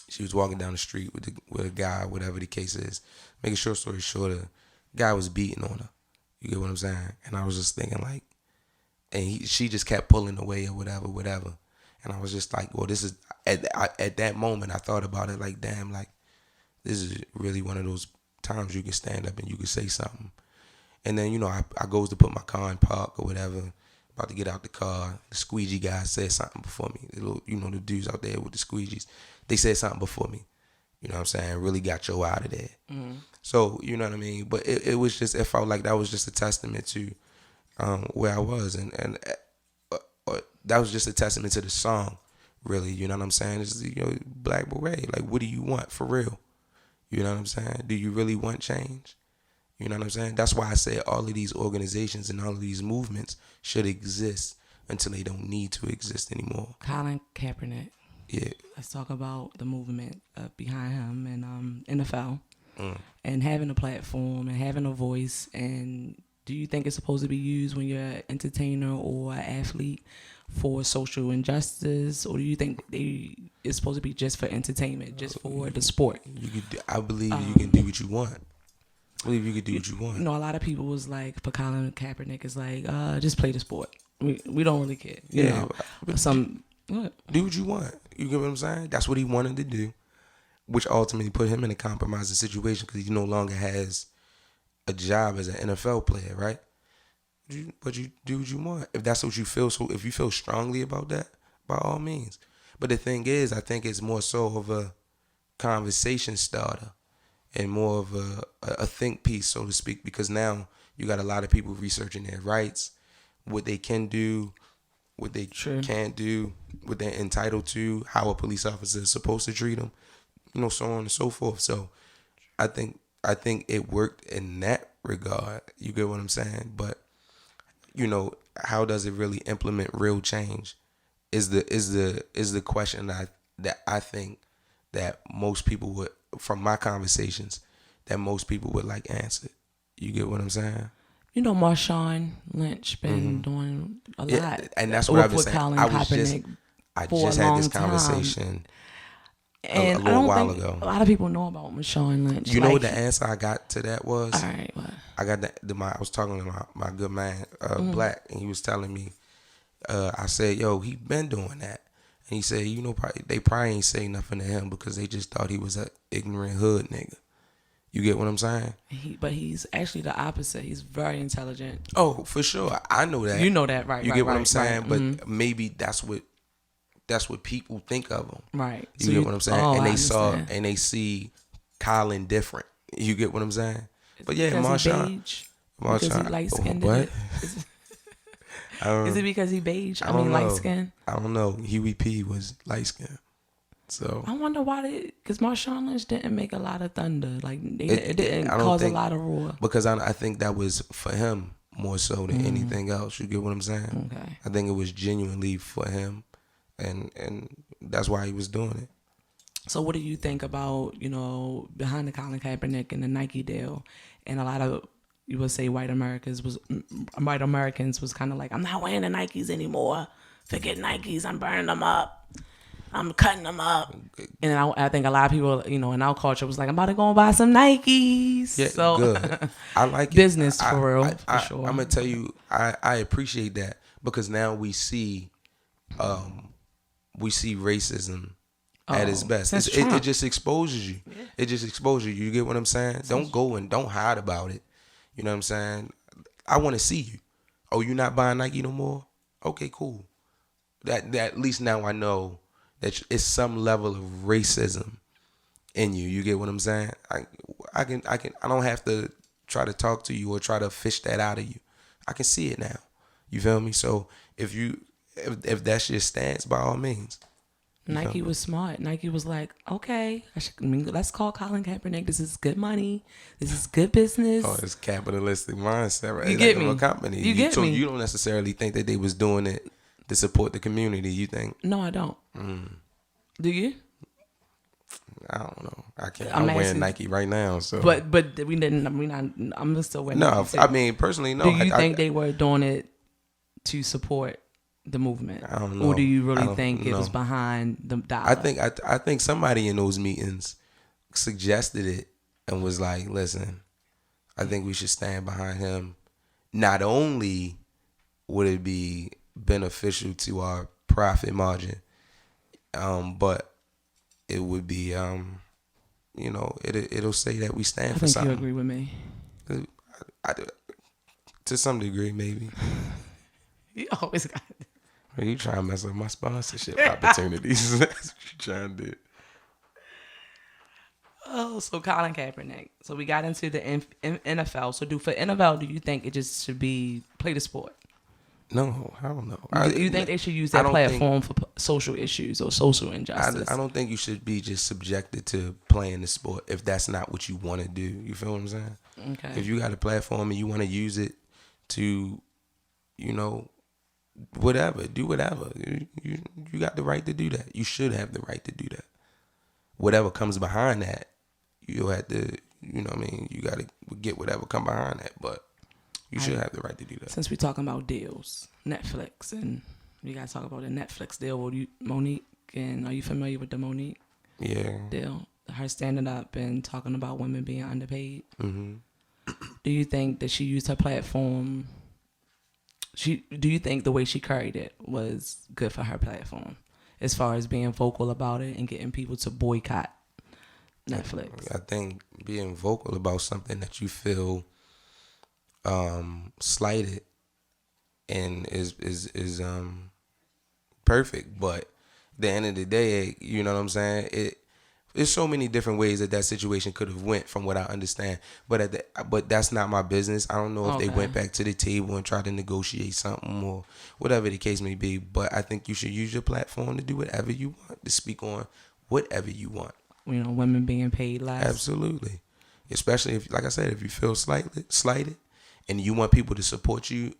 the street with a guy, whatever the case is. Make a short story shorter, guy was beating on her. You get what I'm saying? And I was just thinking like, and she just kept pulling away or whatever. And I was just like, well, this is at that moment I thought about it like, damn, like this is really one of those times you can stand up and you can say something. And then, I goes to put my car in park or whatever, about to get out the car. The squeegee guy said something before me. The little, the dudes out there with the squeegees, they said something before me. You know what I'm saying? Really got Joe out of there. Mm-hmm. So, you know what I mean? But it was just, it felt like that was just a testament to where I was. And that was just a testament to the song, really. You know what I'm saying? It's, Black Beret. Like, what do you want for real? You know what I'm saying? Do you really want change? You know what I'm saying? That's why I say all of these organizations and all of these movements should exist until they don't need to exist anymore. Colin Kaepernick. Yeah. Let's talk about the movement behind him and NFL and having a platform and having a voice. And do you think it's supposed to be used when you're an entertainer or an athlete for social injustice, or do you think it's supposed to be just for entertainment, just for the sport? I believe you can do what you want. I believe you could do what you want. A lot of people was like, for Colin Kaepernick, is like, just play the sport. We don't really care. You know, do what you want. You get what I'm saying? That's what he wanted to do, which ultimately put him in a compromising situation because he no longer has a job as an NFL player, right? But you do what you want. If that's what you feel, so if you feel strongly about that, by all means. But the thing is, I think it's more so of a conversation starter and more of a think piece, so to speak, because now you got a lot of people researching their rights, what they can do, what they can't do, what they're entitled to, how a police officer is supposed to treat them, so on and so forth. So I think it worked in that regard. You get what I'm saying? But how does it really implement real change is the question that I think that most people would, from my conversations, that most people would like answered. You get what I'm saying? Marshawn Lynch been doing a lot, and that's what I've been saying. I just had this time. conversation and a little while ago. A lot of people know about Marshawn Lynch. You know what the answer I got to that was? All right, what? I got I was talking to my good man, Black, and he was telling me. I said, "Yo, he been doing that." And he said, they probably ain't say nothing to him because they just thought he was an ignorant hood nigga. You get what I'm saying? But he's actually the opposite. He's very intelligent. Oh, for sure. I know that. You know that, right? You get what I'm saying? Right. But maybe that's what people think of him. Right. You get what I'm saying? And they see Colin different. You get what I'm saying? But yeah, Marshawn. Because he light skinned. What? Is it because he beige? I mean, light skin. I don't know. Huey P was light skin. So I wonder why because Marshawn Lynch didn't make a lot of thunder. Like it didn't cause a lot of roar. Because I think that was for him more so than anything else. You get what I'm saying? Okay. I think it was genuinely for him, and that's why he was doing it. So what do you think about, behind the Colin Kaepernick and the Nike deal, and a lot of you would say white Americans was kind of like, I'm not wearing the Nikes anymore. Forget Nikes. I'm burning them up. I'm cutting them up. And I think a lot of people, in our culture was like, I'm about to go and buy some Nikes. Yeah, So good. I like it. business for real, for sure. I'm gonna tell you, I appreciate that because now we see racism at its best. Since It just exposes you. Yeah. It just exposes you. You get what I'm saying? Don't go and don't hide about it. You know what I'm saying? I want to see you. Oh, you not buying Nike no more? Okay, cool. That at least now I know that it's some level of racism in you. You get what I'm saying? I don't have to try to talk to you or try to fish that out of you. I can see it now. You feel me? So if that's your stance, by all means. Nike was smart. Nike was like, okay, let's call Colin Kaepernick. This is good money. This is good business. Oh, it's capitalistic mindset, right? You get me? A company. You get me? You don't necessarily think that they was doing it to support the community. You think? No, I don't. Do you? I don't know. I can't. I'm I'm wearing asking- Nike right now, so. But we didn't. We not. I'm still wearing. No, Nike too. I mean personally, no. Do you think they were doing it to support the movement? I don't know. Or do you I really don't think it was know. behind the dollar? I think somebody in those meetings suggested it and was like, "Listen, I think we should stand behind him. Not only would it be beneficial to our profit margin, but it would be, it'll say that we stand I for think something." you agree with me. To some degree, maybe. You always got it. You trying to mess up my sponsorship opportunities? That's what you trying to do. Oh, so Colin Kaepernick. So we got into the NFL. So for NFL, do you think it just should be play the sport? No, I don't know. Do you think they should use I that don't platform for social issues or social injustice? I don't think you should be just subjected to playing the sport if that's not what you want to do. You feel what I'm saying? Okay. If you got a platform and you want to use it to, whatever, do whatever. You got the right to do that. You should have the right to do that. Whatever comes behind that, you'll have to, you got to get whatever come behind that. But you should have the right to do that. Since we're talking about deals, Netflix, and we got to talk about the Netflix deal with Monique. And are you familiar with the Monique deal? Her standing up and talking about women being underpaid. Mm-hmm. Do you think that she used her platform? Do you think the way she carried it was good for her platform, as far as being vocal about it and getting people to boycott Netflix? I think being vocal about something that you feel slighted and is perfect, but at the end of the day, you know what I'm saying? There's so many different ways that situation could have went, from what I understand. But but that's not my business. I don't know if they went back to the table and tried to negotiate something or whatever the case may be. But I think you should use your platform to do whatever you want, to speak on whatever you want. Women being paid less. Absolutely. Especially if, like I said, if you feel slighted and you want people to support you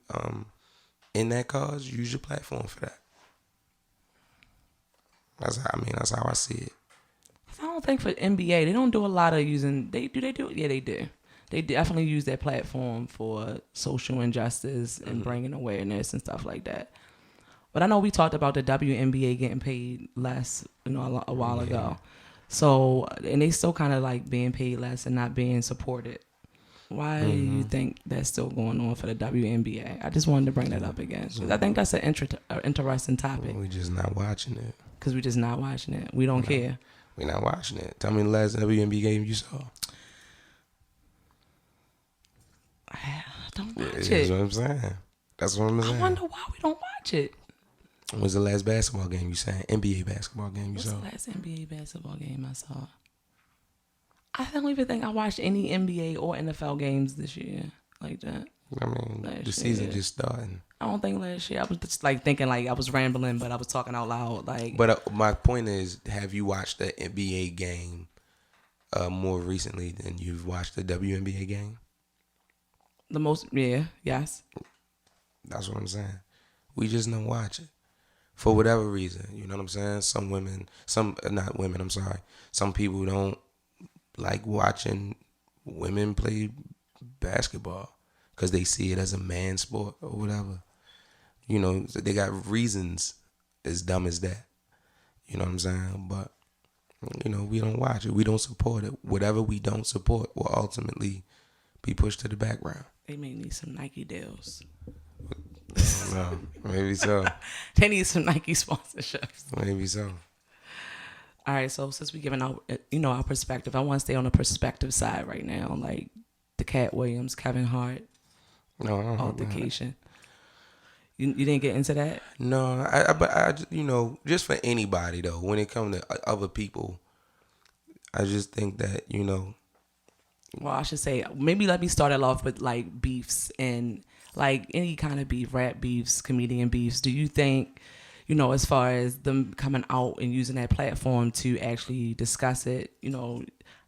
in that cause, use your platform for that. That's how I see it. I don't think for NBA they don't do a lot of using. They do. Yeah, they do. They definitely use their platform for social injustice and bringing awareness and stuff like that. But I know we talked about the WNBA getting paid less, a while ago. So, and they still kind of like being paid less and not being supported. Why do you think that's still going on for the WNBA? I just wanted to bring that up again. 'Cause I think that's an interesting topic. We're just not watching it. Because we're just not watching it. We don't care. We're not watching it. Tell me the last WNBA game you saw. I don't watch That's it. what I'm saying. That's what I'm saying. I wonder why we don't watch it. When was the last basketball game you saw? NBA basketball game you What's saw? the last NBA basketball game I saw? I don't even think I watched any NBA or NFL games this year like that. I mean, Last the season year. just starting. I don't think last year. I was just like thinking like I was rambling, but I was talking out loud. Like, But my point is, have you watched the NBA game more recently than you've watched the WNBA game? yes. That's what I'm saying. We just don't watch it. for whatever reason. You know what I'm saying? Some women, some not women. I'm sorry. Some people don't like watching women play basketball because they see it as a man sport or whatever. You know, they got reasons as dumb as that. You know what I'm saying? But you know, we don't watch it. We don't support it. Whatever we don't support will ultimately be pushed to the background. They may need some Nike deals. No, maybe so. They need some Nike sponsorships. Maybe so. All right, so since we're giving out, our perspective, I want to stay on the perspective side right now, like the Katt Williams, Kevin Hart No, I don't altercation. You didn't get into that? No, but I just for anybody though, when it comes to other people, I just think that Well, I should say, maybe let me start it off with like beefs and like any kind of beef, rap beefs, comedian beefs. Do you think, as far as them coming out and using that platform to actually discuss it,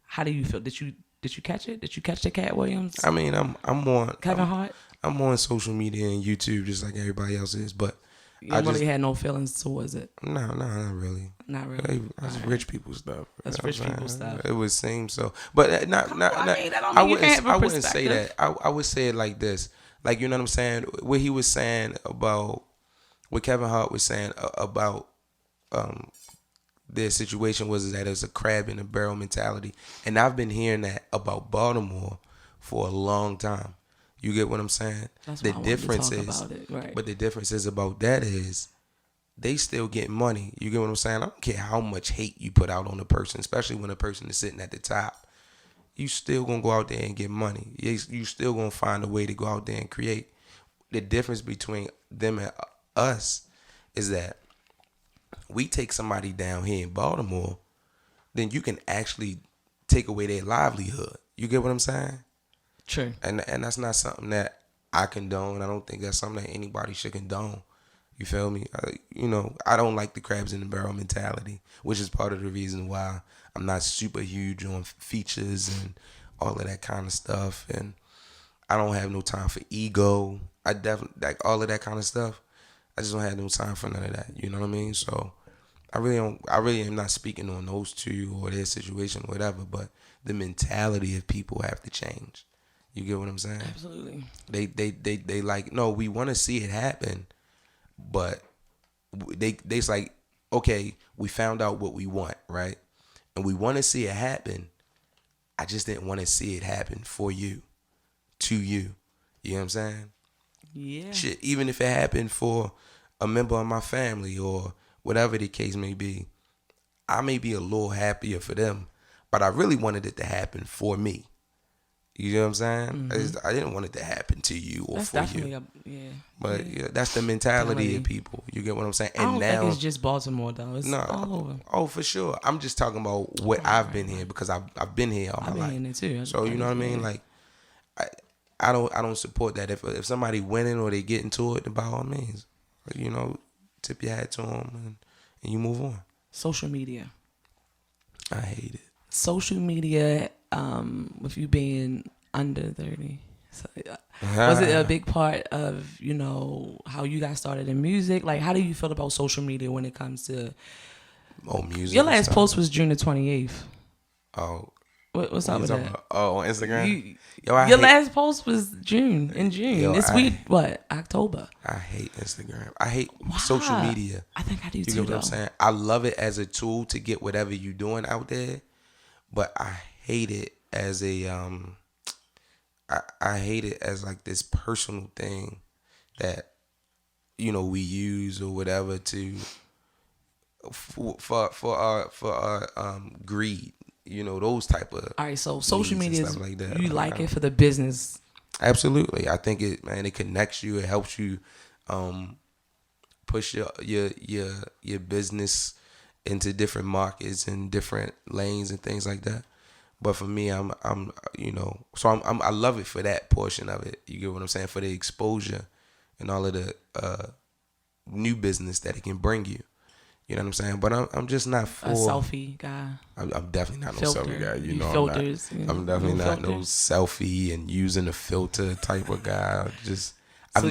how do you feel? Did you catch it? Did you catch the Katt Williams? I mean, I'm on Kevin Hart. I'm on social media and YouTube just like everybody else is, but You really had no feelings towards it. No, not really. Not really. That's rich people stuff. That's rich people stuff. It would seem so, but not. I wouldn't say that. I would say it like this. Like, you know what I'm saying? What he was saying about what Kevin Hart was saying about their situation was that it's a crab in a barrel mentality, and I've been hearing that about Baltimore for a long time. You get what I'm saying? That's the why I difference wanted to is, talk about it, right. But the difference is about that is they still get money. You get what I'm saying? I don't care how much hate you put out on a person, especially when a person is sitting at the top. You still gonna go out there and get money. You still gonna find a way to go out there and create. The difference between them and us is that we take somebody down here in Baltimore, then you can actually take away their livelihood. You get what I'm saying? True. And that's not something that I condone. I don't think that's something that anybody should condone. You feel me? I don't like the crabs in the barrel mentality, which is part of the reason why I'm not super huge on features and all of that kind of stuff. And I don't have no time for ego. I definitely like all of that kind of stuff. I just don't have no time for none of that. You know what I mean? So I really am not speaking on those two or their situation or whatever, but the mentality of people have to change. You get what I'm saying? Absolutely. They like, no, we want to see it happen, but they's like, okay, we found out what we want, right? And we want to see it happen. I just didn't want to see it happen for you, to you. You know what I'm saying? Yeah. Shit, even if it happened for a member of my family or whatever the case may be, I may be a little happier for them, but I really wanted it to happen for me. You know what I'm saying? Mm-hmm. I didn't want it to happen to you or that's for you. But yeah, that's the mentality of people. You get what I'm saying? And I don't now, think it's just Baltimore though. It's all over. Oh, for sure. I'm just talking about what I've been here because I've been here all my life. I've been here too. So you know what I mean? Like, I don't support that. If somebody winning or they get into it, then by all means, tip your hat to them and you move on. Social media. I hate it. Social media, with you being under 30, so, was it a big part of, how you got started in music? Like, how do you feel about social media when it comes to... music? Your last post was June the 28th. Oh. What's up with that? On Instagram? Your last post was in June. This week, October? I hate Instagram. I hate social media. I think I do too, You get what I'm saying? I love it as a tool to get whatever you're doing out there, but I hate it as a I hate it as like this personal thing that we use or whatever to for our greed. Those type of... All right, so social media is like that. You like it for the business. Absolutely. I think it connects you. It helps you push your business into different markets and different lanes and things like that. But for me, I love it for that portion of it. You get what I'm saying? For the exposure and all of the new business that it can bring you. You know what I'm saying? But I'm just not for a selfie guy. I'm definitely not Filter. no selfie guy. Filters. I'm definitely not no selfie and using a filter type of guy. So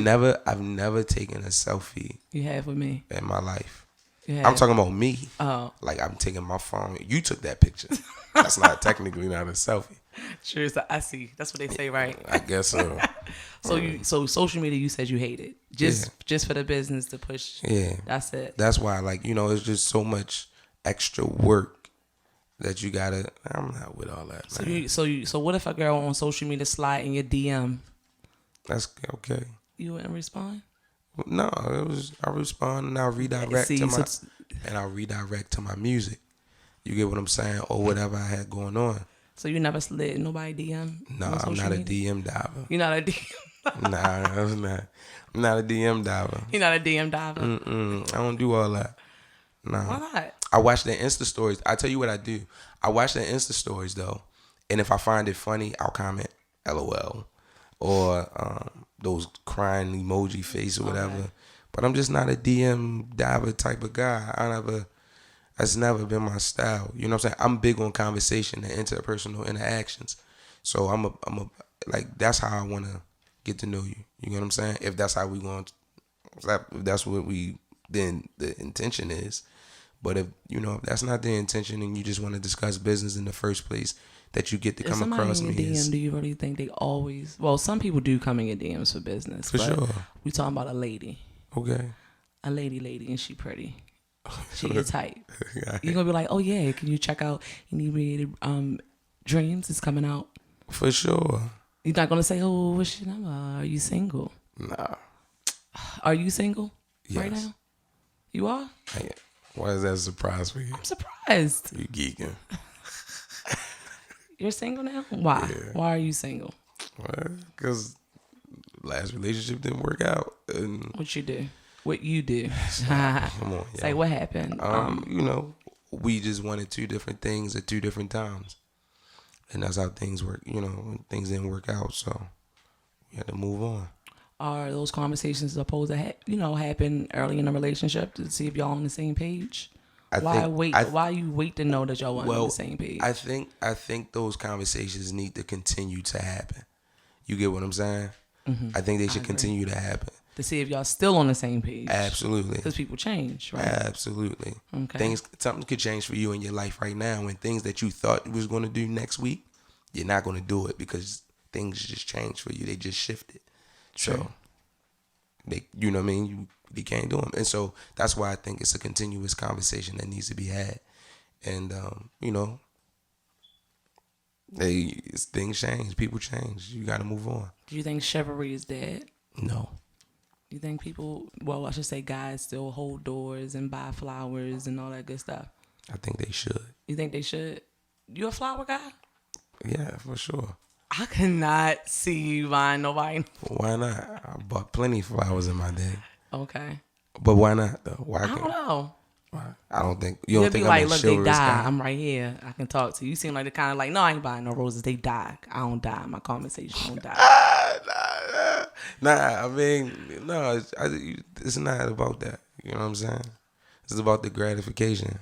I've never taken a selfie you have with me. in my life. You I'm have. talking about me. Oh, Like I'm taking my phone. You took that picture. That's not technically not a selfie. sure. So I see. That's what they say, right? I guess so. So social media, you said you hate it just for the business to push. Yeah. That's it. That's why, like, it's just so much extra work that you gotta. I'm not with all that, man. So what if a girl on social media slide in your DM? That's okay. You wouldn't respond? No, I respond and I'll redirect See, to so my music. You get what I'm saying, or whatever I had going on. So you never slid nobody DM? No, on I'm social not a media? DM diver. You're not a DM. Nah, I'm not. I'm not a DM diver. You're not a DM diver. I don't do all that. Nah. Why not? I watch the Insta stories. I tell you what I do. I watch the Insta stories though, and if I find it funny, I'll comment LOL or those crying emoji face or whatever. Okay. But I'm just not a DM diver type of guy. That's never been my style. You know what I'm saying? I'm big on conversation and interpersonal interactions. So I'm a like that's how I want to get to know you. You know what I'm saying? If that's how we going, if that's what we then the intention is. But if that's not the intention and you just want to discuss business in the first place, that you get to come across me. If somebody in your DM, do you really think they always? Well, some people do come in your DMs for business. For sure. We talking about a lady. Okay. A lady, and she pretty. She your type. Yeah. You're gonna be like, oh yeah, can you check out Inebriated Dreams is coming out. For sure. You're not gonna say, oh, what's your number? Are you single? Nah. Are you single right Yes. now? You are? Why is that a surprise for you? I'm surprised. You geeking. You're single now? Why? Yeah. Why are you single? Because last relationship didn't work out. And What you do? What you do? come on. Say what happened? We just wanted two different things at two different times. And that's how things work. When things didn't work out. So we had to move on. Are those conversations supposed to happen early in a relationship to see if y'all on the same page? Why you wait to know that y'all on the same page? I think those conversations need to continue to happen. You get what I'm saying? Mm-hmm. I think they should continue to happen. To see if y'all still on the same page. Absolutely. Because people change, right? Absolutely. Okay. Something could change for you in your life right now, and things that you thought you was going to do next week, you're not going to do it because things just changed for you. They just shifted. True. So you know what I mean? You can't do them. And so that's why I think it's a continuous conversation that needs to be had. And, things change. People change. You got to move on. Do you think chivalry is dead? No. You think people, I should say guys still hold doors and buy flowers and all that good stuff? I think they should. You think they should? You a flower guy? Yeah, for sure. I cannot see you buying nobody. Why not? I bought plenty of flowers in my day. Okay. But why not though? Why? I don't know. Why? I don't think you don't think be I'm like, a look, they chivalrous die. guy. I'm right here. I can talk to you. You seem like the kind of like, no, I ain't buying no roses. They die. I don't die. My conversation don't die. Nah. I mean, no. It's not about that. You know what I'm saying? It's about the gratification.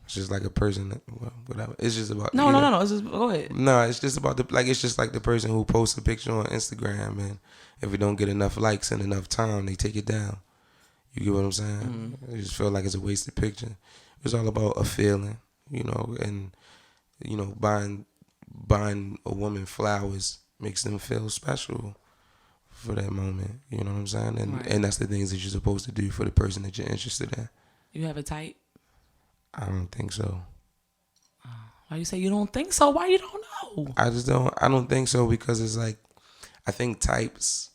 It's just like a person that, whatever. It's just about No. It's just, go ahead. No, it's just about it's just like the person who posts a picture on Instagram, and if it don't get enough likes in enough time, they take it down. You get what I'm saying? I just feel like it's a wasted picture. It's all about a feeling, and buying a woman flowers makes them feel special for that moment. You know what I'm saying? And that's the things that you're supposed to do for the person that you're interested in. You have a type? I don't think so. Why you say you don't think so? Why you don't know? I don't think so because it's like, I think types,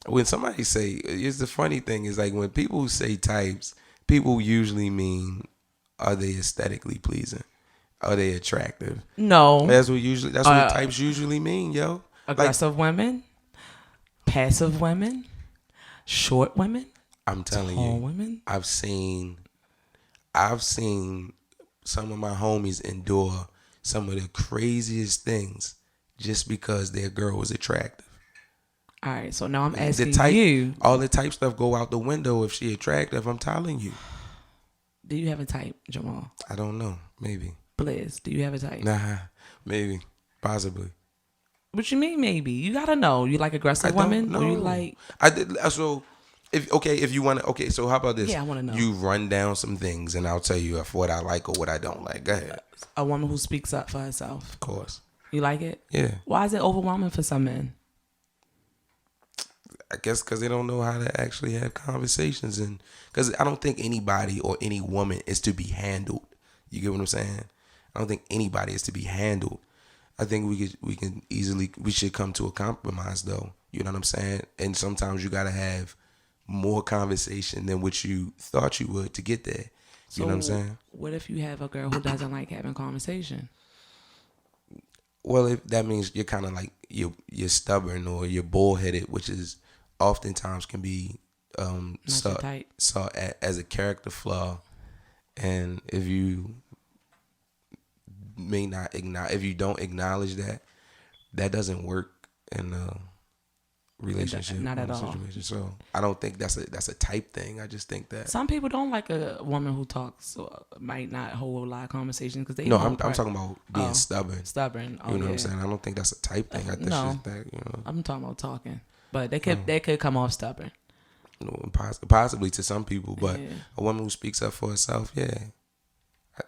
when somebody say, it's the funny thing is like when people say types, people usually mean, are they aesthetically pleasing? Are they attractive? No. That's what types usually mean, yo. Aggressive women, passive women, short women, I'm telling tall you, women. I've seen some of my homies endure some of the craziest things just because their girl was attractive. All right, so now I'm asking you. All the type stuff go out the window if she attractive, I'm telling you. Do you have a type, Jamal? I don't know. Maybe. Blizz, do you have a type? Nah, maybe. Possibly. What you mean? Maybe you gotta know. You like aggressive women, or you like? I did. So, if you want to, okay. So how about this? Yeah, I want to know. You run down some things, and I'll tell you if what I like or what I don't like. Go ahead. A woman who speaks up for herself. Of course. You like it? Yeah. Why is it overwhelming for some men? I guess because they don't know how to actually have conversations, and because I don't think anybody or any woman is to be handled. You get what I'm saying? I don't think anybody is to be handled. I think we should come to a compromise though. You know what I'm saying? And sometimes you gotta have more conversation than what you thought you would to get there. You know what I'm saying? What if you have a girl who doesn't like having conversation? Well, if that means you're kind of like you're stubborn or you're bullheaded, which is oftentimes can be sought as a character flaw, and if you if you don't acknowledge that, that doesn't work in a relationship. Not at all. Situation. So I don't think that's a type thing. I just think that some people don't like a woman who talks or might not hold a lot of conversations because they. No, I'm talking about being stubborn. Stubborn. You know what I'm saying? I don't think that's a type thing. I think just that, you know. I'm talking about talking, but they could come off stubborn. You know, possibly to some people, but a woman who speaks up for herself, yeah.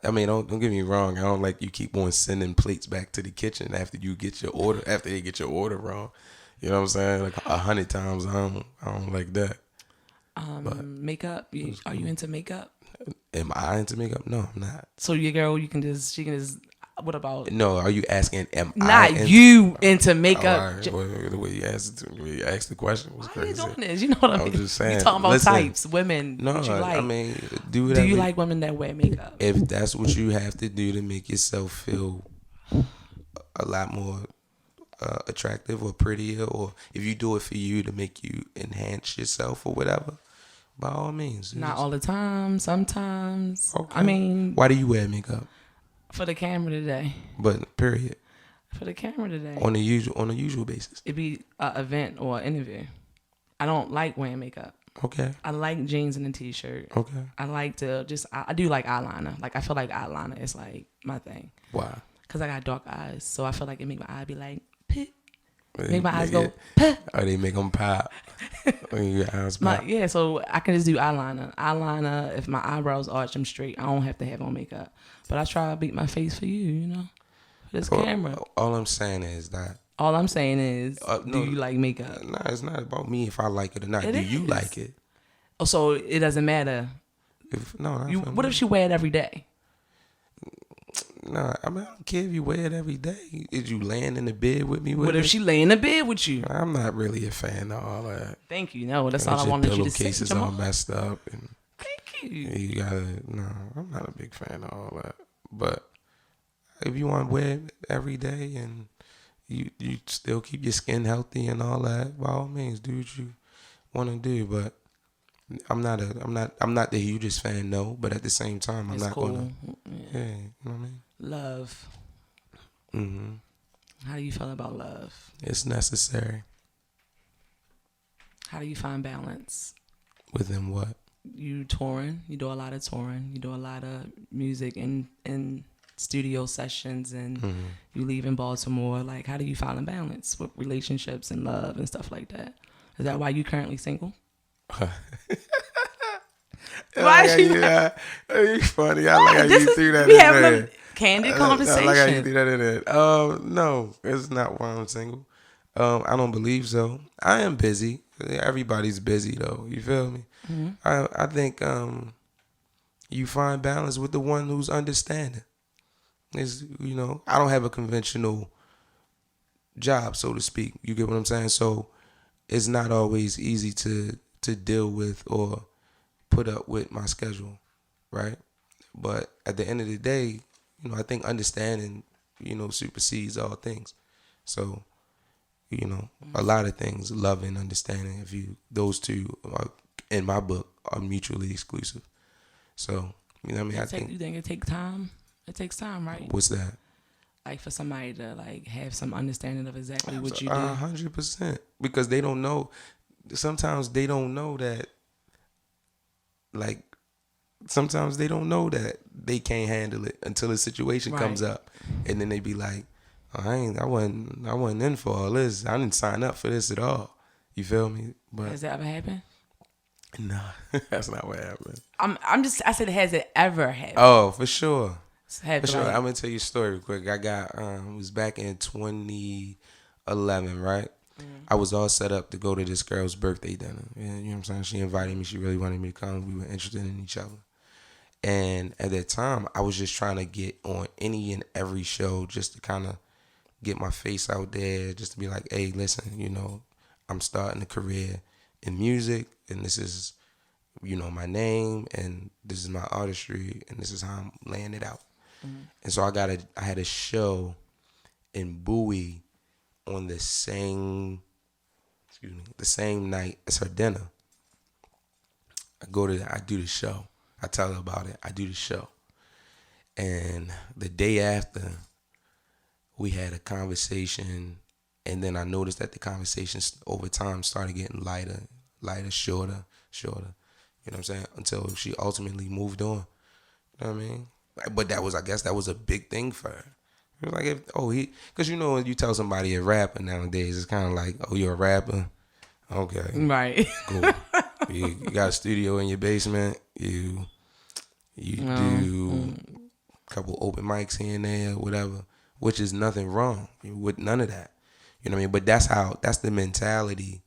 I mean, don't get me wrong. I don't like you keep on sending plates back to the kitchen after you get your order. After they get your order wrong, you know what I'm saying? Like 100 times, I don't like that. Makeup. Are you into makeup? Am I into makeup? No, I'm not. So your girl, she can just. What about? No, are you asking? Not you into makeup. Right. The way you asked the question was crazy. Why are you doing this? You know what I mean? I'm just saying. You talking about types, women. No, what you like. I mean, do you like women that wear makeup? If that's what you have to do to make yourself feel a lot more attractive or prettier, or if you do it for you to make you enhance yourself or whatever, by all means. Not all the time. Sometimes. Okay. I mean, why do you wear makeup? For the camera today. But period. For the camera today. On a usual basis. It'd be an event or an interview. I don't like wearing makeup. Okay. I like jeans and a t-shirt. Okay. I like to I do like eyeliner. Like I feel like eyeliner is like my thing. Why? Because I got dark eyes, so I feel like it make my eye be like pit. Make my eyes go pit. Or they make them pop. When your eyes pop. Yeah, so I can just do eyeliner. Eyeliner. If my eyebrows arch them straight, I don't have to have on makeup. But I try to beat my face for you, you know, for this camera. All I'm saying is, do you like makeup? Nah, it's not about me if I like it or not. Do you like it? Oh, so it doesn't matter. What if she wear it every day? Nah, I mean, I don't care if you wear it every day. Is you laying in the bed with me? What if she lay in the bed with you? I'm not really a fan of all that. Thank you. No, that's all I wanted you to say. Pillowcases all messed up. And thank you. You gotta, no, I'm not a big fan of all that. But if you want to wear it every day and you still keep your skin healthy and all that, by all means, do what you want to do. But I'm not the hugest fan, no. But at the same time, I'm not gonna. Yeah, you know what I mean. Love. Mm-hmm. How do you feel about love? It's necessary. How do you find balance? Within what? You touring. You do a lot of touring. You do a lot of music in studio sessions, and you leave in Baltimore. Like, how do you find a balance with relationships and love and stuff like that? Is that why you currently single? Why is you? It's funny. I like how you threw that in there. Candid conversation. I like how you threw that in there. No, it's not why I'm single. I don't believe so. I am busy. Everybody's busy though. You feel me? Mm-hmm. I think you find balance with the one who's understanding. Is, you know, I don't have a conventional job, so to speak. You get what I'm saying? So it's not always easy to deal with or put up with my schedule, right? But at the end of the day, you know, I think understanding, you know, supersedes all things. So, you know, a lot of things, love and understanding, those two are, in my book, are mutually exclusive. So, you know what I mean? You think it takes time? It takes time, right? What's that? Like for somebody to like have some understanding of exactly what you do. 100%. Because they don't know. Sometimes they don't know that. Like, sometimes they don't know that they can't handle it until a situation comes up, and then they be like, I wasn't in for all this. I didn't sign up for this at all. You feel me? But Has that ever happened? nah, that's not what happened. I said, has it ever happened? Oh, for sure. Have For sure. like, I'm gonna tell you a story real quick. I got it was back in 2011, right? I was all set up to go to this girl's birthday dinner. You know what I'm saying? She invited me. She really wanted me to come. We were interested in each other. And at that time, I was just trying to get on any and every show just to kind of get my face out there, just to be like, hey, listen, I'm starting a career in music, and this is, my name, and this is my artistry, and this is how I'm laying it out. And so I had a show in Bowie on the same night as her dinner. I do the show. I tell her about it. I do the show. And the day after, we had a conversation, and then I noticed that the conversation over time started getting lighter, shorter. You know what I'm saying? Until she ultimately moved on. You know what I mean? But I guess that was a big thing for her. It was like, because when you tell somebody a rapper nowadays, it's kind of like, oh, you're a rapper? Okay. right. Cool. You got a studio in your basement. You do a couple open mics here and there, whatever, which is nothing wrong with none of that. You know what I mean? But that's the mentality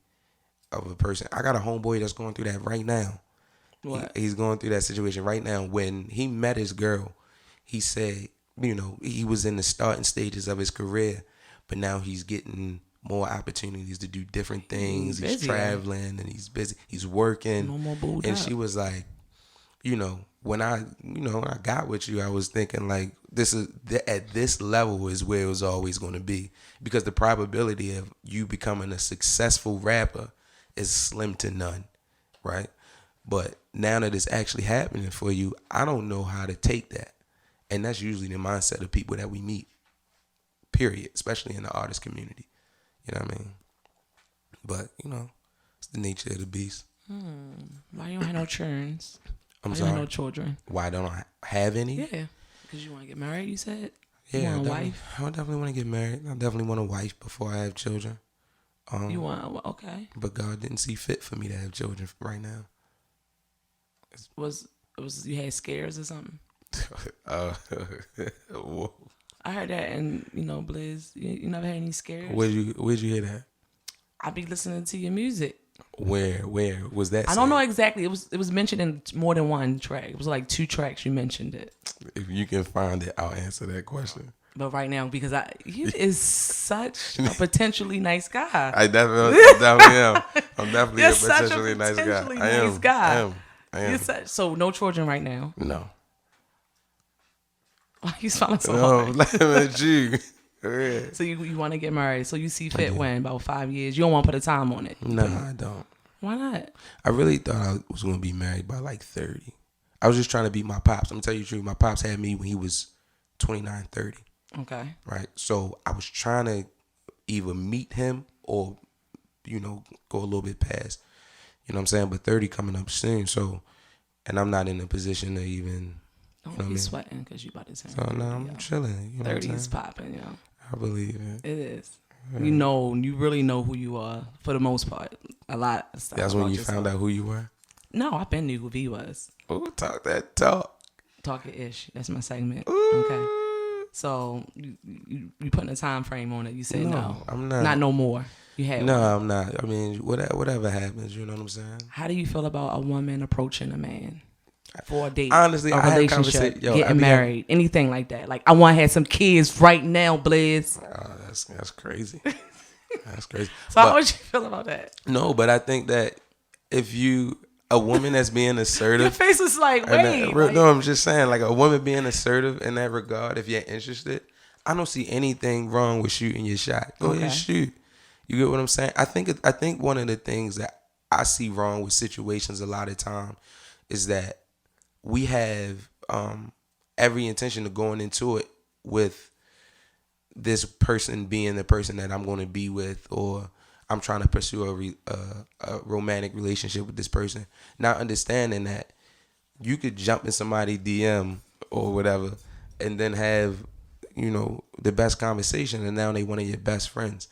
of a person. I got a homeboy that's going through that right now. What? He's going through that situation right now. When he met his girl, he said, he was in the starting stages of his career, but now he's getting more opportunities to do different things. He's traveling and he's busy. He's working. No more booed and up. She was like, when I got with you, I was thinking like, this is at this level is where it was always going to be, because the probability of you becoming a successful rapper is slim to none, right? But now that it's actually happening for you, I don't know how to take that. And that's usually the mindset of people that we meet, period, especially in the artist community. You know what I mean? But, it's the nature of the beast. Why you don't have no churns? I'm Why sorry. you don't have no children? Why don't I have any? Yeah. Because you want to get married, you said? Yeah, You want a wife? I definitely want to get married. I definitely want a wife before I have children. You want, okay. But God didn't see fit for me to have children right now. Was you had scares or something? Whoa. I heard that, and Blizz, you never had any scares. Where'd you hear that? I be listening to your music. Where was that? I don't know exactly. It was mentioned in more than one track. It was like 2 tracks. You mentioned it. If you can find it, I'll answer that question. But right now, because you is such a potentially nice guy. I definitely am. I'm definitely You're a such a potentially nice guy. potentially nice guy. I am. So no children right now. No. Why you smiling so No, hard? laughing at you. Yeah. So you want to get married? So you see fit when about 5 years? You don't want to put a time on it? No, I don't. Why not? I really thought I was going to be married by like 30. I was just trying to beat my pops. I'm going to tell you the truth. My pops had me when he was 29, 30. Okay. Right? So I was trying to either meet him or, go a little bit past. You know what I'm saying? But 30 coming up soon. So, and I'm not in a position to even... Don't be sweating because you about to turn. So now I'm chilling. 30 is popping, I believe it. It is. Yeah. You really know who you are for the most part. A lot of stuff. That's when you found out who you were? No, I've been knew who V was. Oh, talk that talk. Talking ish. That's my segment. Ooh. Okay. So you putting a time frame on it. You said no. I'm not. Not no more. You had No, one. I'm not. I mean, whatever happens, you know what I'm saying? How do you feel about a woman approaching a man for a date? Honestly, a I have relationship, getting married, anything like that? Like, I want to have some kids right now, Blizz. Oh, that's crazy. That's crazy. So how would you feel about that? No, but I think that if a woman that's being assertive. Your face is like, wait. No, I'm just saying, like a woman being assertive in that regard, if you're interested, I don't see anything wrong with shooting your shot. Go ahead, shoot. You get what I'm saying? I think one of the things that I see wrong with situations a lot of time is that we have every intention of going into it with this person being the person that I'm going to be with, or I'm trying to pursue a romantic relationship with this person. Not understanding that you could jump in somebody's DM or whatever and then have, the best conversation, and now they one of your best friends.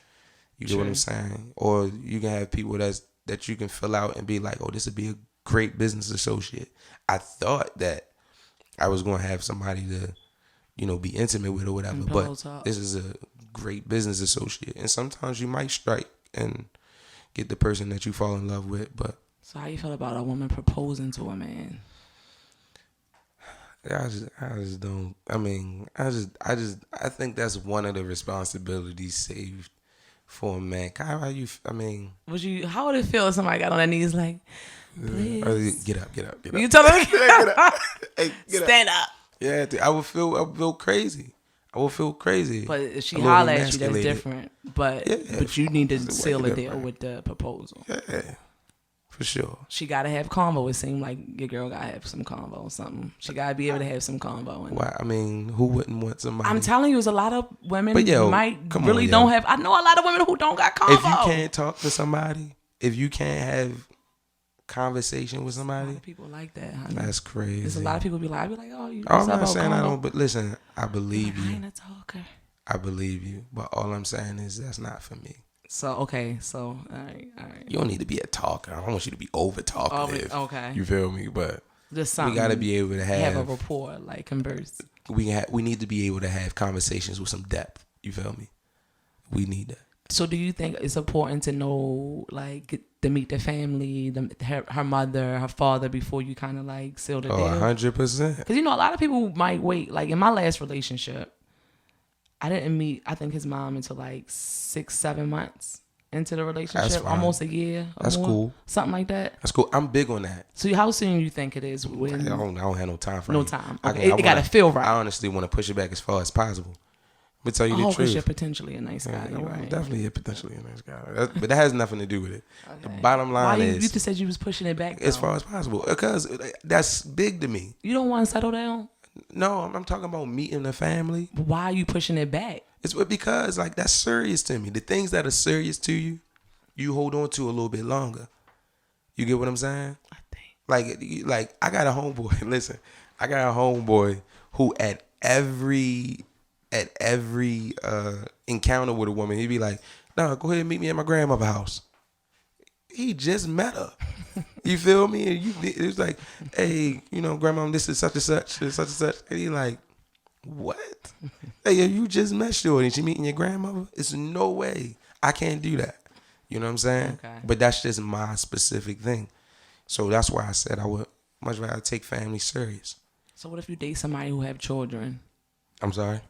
You get what I'm saying? Or you can have people that you can fill out and be like, oh, this would be a great business associate. I thought that I was going to have somebody to, be intimate with or whatever, but this is a great business associate. And sometimes you might strike and get the person that you fall in love with, but. So how you feel about a woman proposing to a man? I just don't. I mean, I think that's one of the responsibilities saved for a man. How you? I mean, how would it feel if somebody got on their knees like, please get up. You tell them get up. Hey, stand up. Yeah, I would feel crazy. But if she holler at you, that's different. But you need to seal a deal with the proposal. Yeah. For sure. She got to have convo. It seemed like your girl got to have some convo or something. She got to be able to have some convo. Why? I mean, who wouldn't want somebody? I'm telling you, there's a lot of women who don't have. I know a lot of women who don't got convo. If you can't talk to somebody, if you can't have conversation with somebody. A lot of people like that, honey. That's crazy. There's a lot of people be like, I'd be like, oh, you. I'm not saying I don't, but listen, I believe you. I ain't a talker. I believe you, but all I'm saying is that's not for me. So, all right. You don't need to be a talker. I don't want you to be over talkative. Okay. You feel me? But just we got to be able to have a rapport, like converse. We need to be able to have conversations with some depth. You feel me? We need that. So, do you think it's important to know, like, to meet the family, her mother, her father, before you kind of like seal the deal? 100%. Because a lot of people might wait. Like in my last relationship, I didn't meet, I think, his mom until like 6-7 months into the relationship, almost a year. That's cool. Something like that. That's cool. I'm big on that. So how soon you think it is? When I don't have no time for no it. time. Okay. It got to feel right. I honestly want to push it back as far as possible. But tell you the truth. Because you're potentially a nice guy. Yeah, right? Definitely potentially a nice guy. But that has nothing to do with it. Okay. The bottom line is... You just said you was pushing it back, though. As far as possible. Because that's big to me. You don't want to settle down? No, I'm talking about meeting the family. But why are you pushing it back? It's because like that's serious to me. The things that are serious to you, you hold on to a little bit longer. You get what I'm saying? I think. Like I got a homeboy. Listen, I got a homeboy who at every encounter with a woman, he'd be like, "No, go ahead and meet me at my grandmother's house." He just met her. You feel me? And it was like, "Hey, grandma, this is such and such, and such and such." And he like, "What? Hey, you just met Shorty and she meeting your grandmother? It's no way. I can't do that." You know what I'm saying? Okay. But that's just my specific thing. So that's why I said I would much rather take family serious. So what if you date somebody who have children? I'm sorry?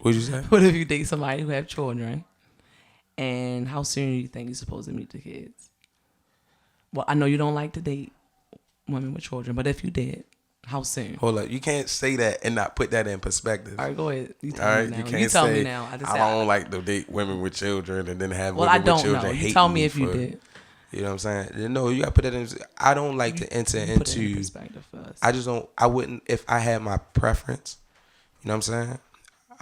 What'd you say? What if you date somebody who have children? And how soon do you think you're supposed to meet the kids? Well, I know you don't like to date women with children, but if you did, how soon? Hold up. You can't say that and not put that in perspective. All right, go ahead. You tell me now. You can't tell say, me now. I don't like to date women with children and then have women with children hate me. You tell me if you did. You know what I'm saying? No, you got to put that in. I don't like to enter into. Put it in perspective first. I just don't. I wouldn't, if I had my preference, you know what I'm saying?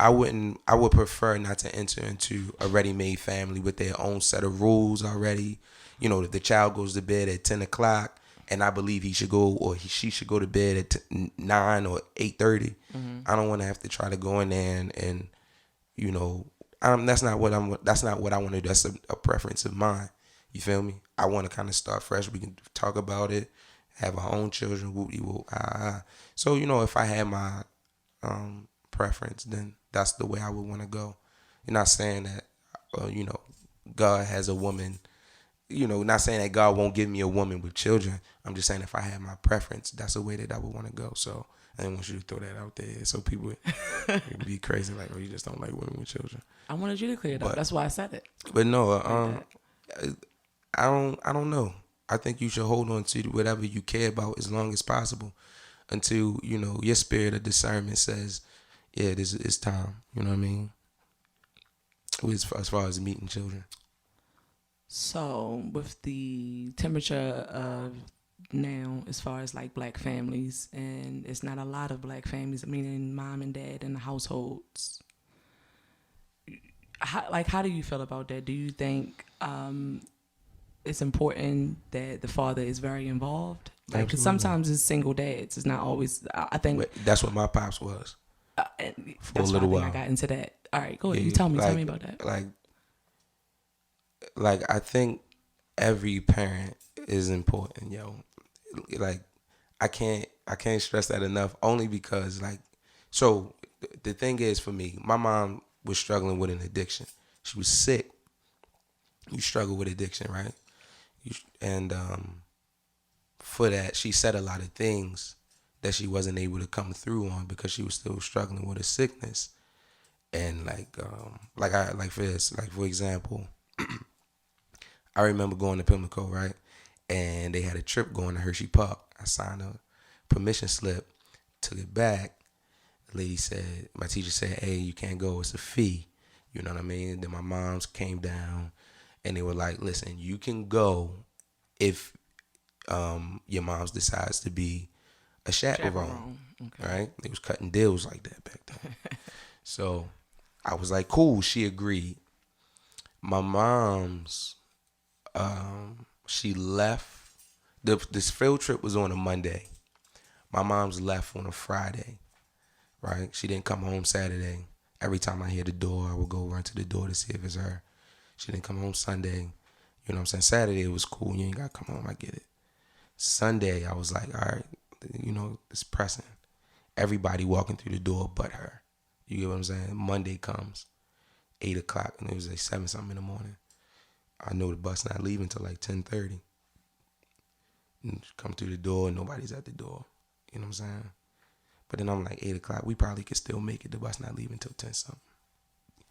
I would prefer not to enter into a ready-made family with their own set of rules already. If the child goes to bed at 10 o'clock and I believe he should go or she should go to bed at 9 or 8:30, I don't want to have to try to go in there and that's not what I want to do. That's a preference of mine. You feel me? I want to kind of start fresh. We can talk about it, have our own children. So, if I had my preference, then that's the way I would want to go. You're not saying that, God has a woman, not saying that God won't give me a woman with children. I'm just saying if I had my preference, that's the way that I would want to go. So I didn't want you to throw that out there so people would be crazy like, oh, you just don't like women with children. I wanted you to clear it up. That's why I said it. But no, I don't know. I think you should hold on to whatever you care about as long as possible until, your spirit of discernment says, yeah, it's time. You know what I mean? As far as meeting children. So with the temperature of now, as far as like black families, and it's not a lot of black families, meaning mom and dad in the households. How do you feel about that? Do you think it's important that the father is very involved? Because sometimes it's single dads. It's not always. I think that's what my pops was. And for a that's why I little think I while. got into that. All right, go ahead. You Yeah, tell me about that. Like I think every parent is important, yo. Like I can't stress that enough. Only because so the thing is for me, my mom was struggling with an addiction. She was sick. You struggle with addiction, right? And for that, she said a lot of things that she wasn't able to come through on because she was still struggling with a sickness. And for example, I remember going to Pimlico, right? And they had a trip going to Hershey Park. I signed a permission slip, took it back. The lady said, my teacher said, hey, you can't go. It's a fee. You know what I mean? Then my moms came down and they were like, listen, you can go if your mom's decides to be a chaperone. Okay. Right? They was cutting deals like that back then. So I was like, cool. She agreed. My mom's, she left. This field trip was on a Monday. My mom's left on a Friday, right? She didn't come home Saturday. Every time I hear the door, I would go run to the door to see if it's her. She didn't come home Sunday. You know what I'm saying? Saturday it was cool. You ain't got to come home. I get it. Sunday, I was like, all right, it's pressing. Everybody walking through the door but her. You get what I'm saying? Monday comes, 8 o'clock, and it was like 7 something in the morning. I know the bus not leaving until like 10:30. Come through the door, nobody's at the door. You know what I'm saying? But then I'm like, 8 o'clock, we probably could still make it. The bus not leaving until 10 something.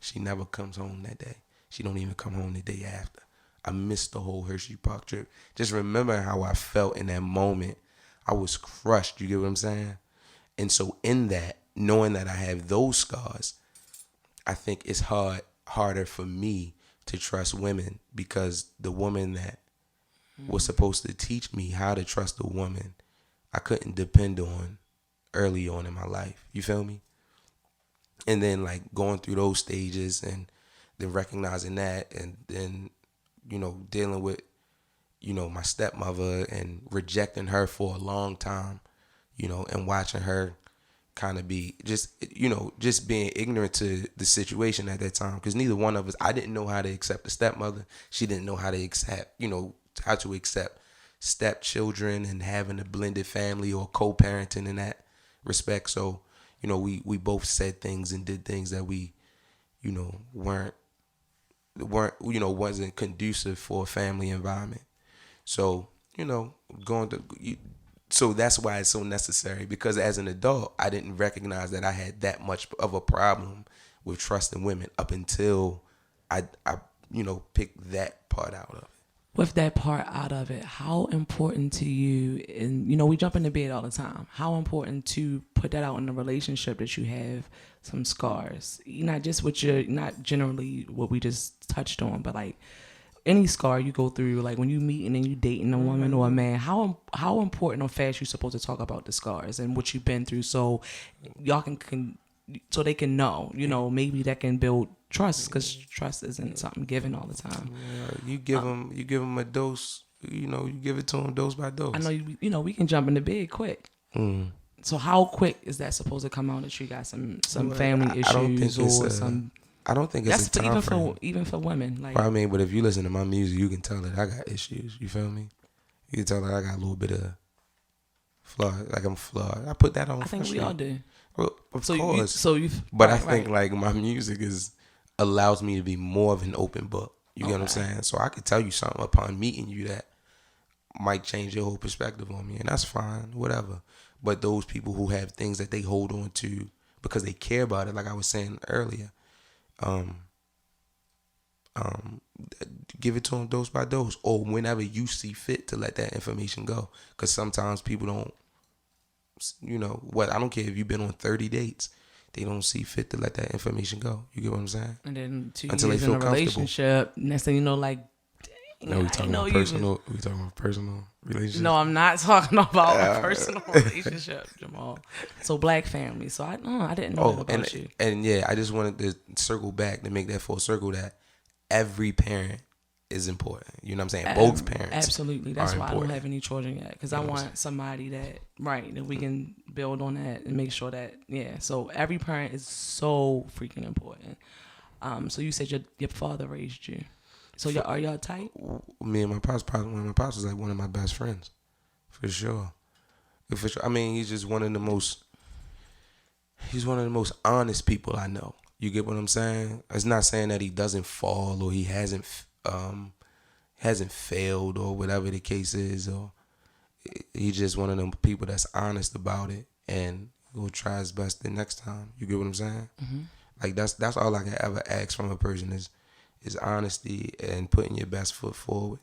She never comes home that day. She don't even come home the day after. I missed the whole Hershey Park trip. Just remember how I felt in that moment. I was crushed. You get what I'm saying? And so in that, knowing that I have those scars, I think it's harder for me to trust women because the woman that was supposed to teach me how to trust a woman, I couldn't depend on early on in my life. You feel me? And then like going through those stages and then recognizing that and then, dealing with, my stepmother and rejecting her for a long time, and watching her kind of be just being ignorant to the situation at that time. Because neither one of us, I didn't know how to accept the stepmother. She didn't know how to accept stepchildren and having a blended family or co-parenting in that respect. So, we both said things and did things that we, wasn't conducive for a family environment. So, so that's why it's so necessary, because as an adult, I didn't recognize that I had that much of a problem with trusting women up until I picked that part out of it. With that part out of it, how important to you, and we jump into bed all the time, how important to put that out in a relationship that you have some scars, not just not generally what we just touched on, but like any scar you go through, like when you meet and then you dating a woman or a man, how important or fast you supposed to talk about the scars and what you've been through, so y'all can so they can know, maybe that can build trust, because trust isn't something given all the time. You give them a dose. You give it to them dose by dose. I know we can jump into bed quick. So how quick is that supposed to come out that you got some family issues or some? I don't think it's a time frame. Even for women. Like, well, I mean, but if you listen to my music, you can tell that I got issues. You feel me? You can tell that I got a little bit of flaw. Like I'm flawed. I put that on. I think we all do. Well, of course. But I think like my music allows me to be more of an open book. You get what I'm saying? So I could tell you something upon meeting you that might change your whole perspective on me, and that's fine, whatever. But those people who have things that they hold on to because they care about it, like I was saying earlier, give it to them dose by dose, or whenever you see fit to let that information go. Because sometimes people don't, I don't care if you've been on 30 dates, they don't see fit to let that information go. You get what I'm saying? And then 2 Until years they feel in a relationship, next thing you know, like, no, we talking about personal. We talking about personal relationship. No, I'm not talking about a personal relationship, Jamal. So black family. So I didn't know that about you. And yeah, I just wanted to circle back to make that full circle that every parent is important. You know what I'm saying? Both parents. Absolutely. That's why important. I don't have any children yet, because I want somebody that we can build on that and make sure that So every parent is so freaking important. So you said your father raised you. So are y'all tight? Me and my pops, probably one of my pops was like one of my best friends, for sure. For sure. I mean, he's just one of the most. He's one of the most honest people I know. You get what I'm saying? It's not saying that he doesn't fall or he hasn't failed or whatever the case is, or he's just one of them people that's honest about it and will try his best the next time. You get what I'm saying? Mm-hmm. Like that's all I can ever ask from a person is honesty and putting your best foot forward.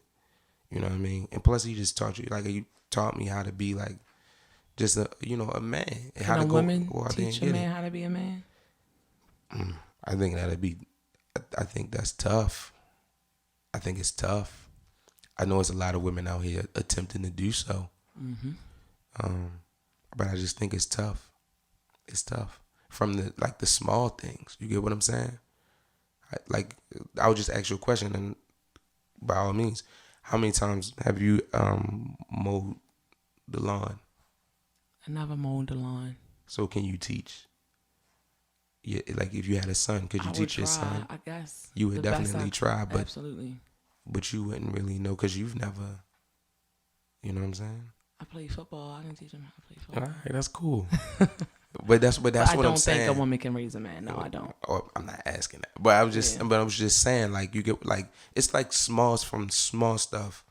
You know what I mean? And plus, he just taught you, like, he taught me how to be like just a man and how to go. Women Well, I teach a man how to be a man. I think that'd be. I think that's tough. I think it's tough. I know it's a lot of women out here attempting to do so. Mm-hmm. But I just think it's tough. It's tough from the small things. You get what I'm saying? I would just ask you a question, and by all means, how many times have you mowed the lawn? I never mowed the lawn. So can you teach? Yeah, like if you had a son, could you teach your son? I guess you would definitely try, but absolutely. But you wouldn't really know because you've never. You know what I'm saying? I played football. I didn't teach him how to play football. All right, that's cool. but that's what I'm saying. I don't think a woman can raise a man. No, I don't. Or I'm not asking that. But I was just saying, like, you get like it's like small stuff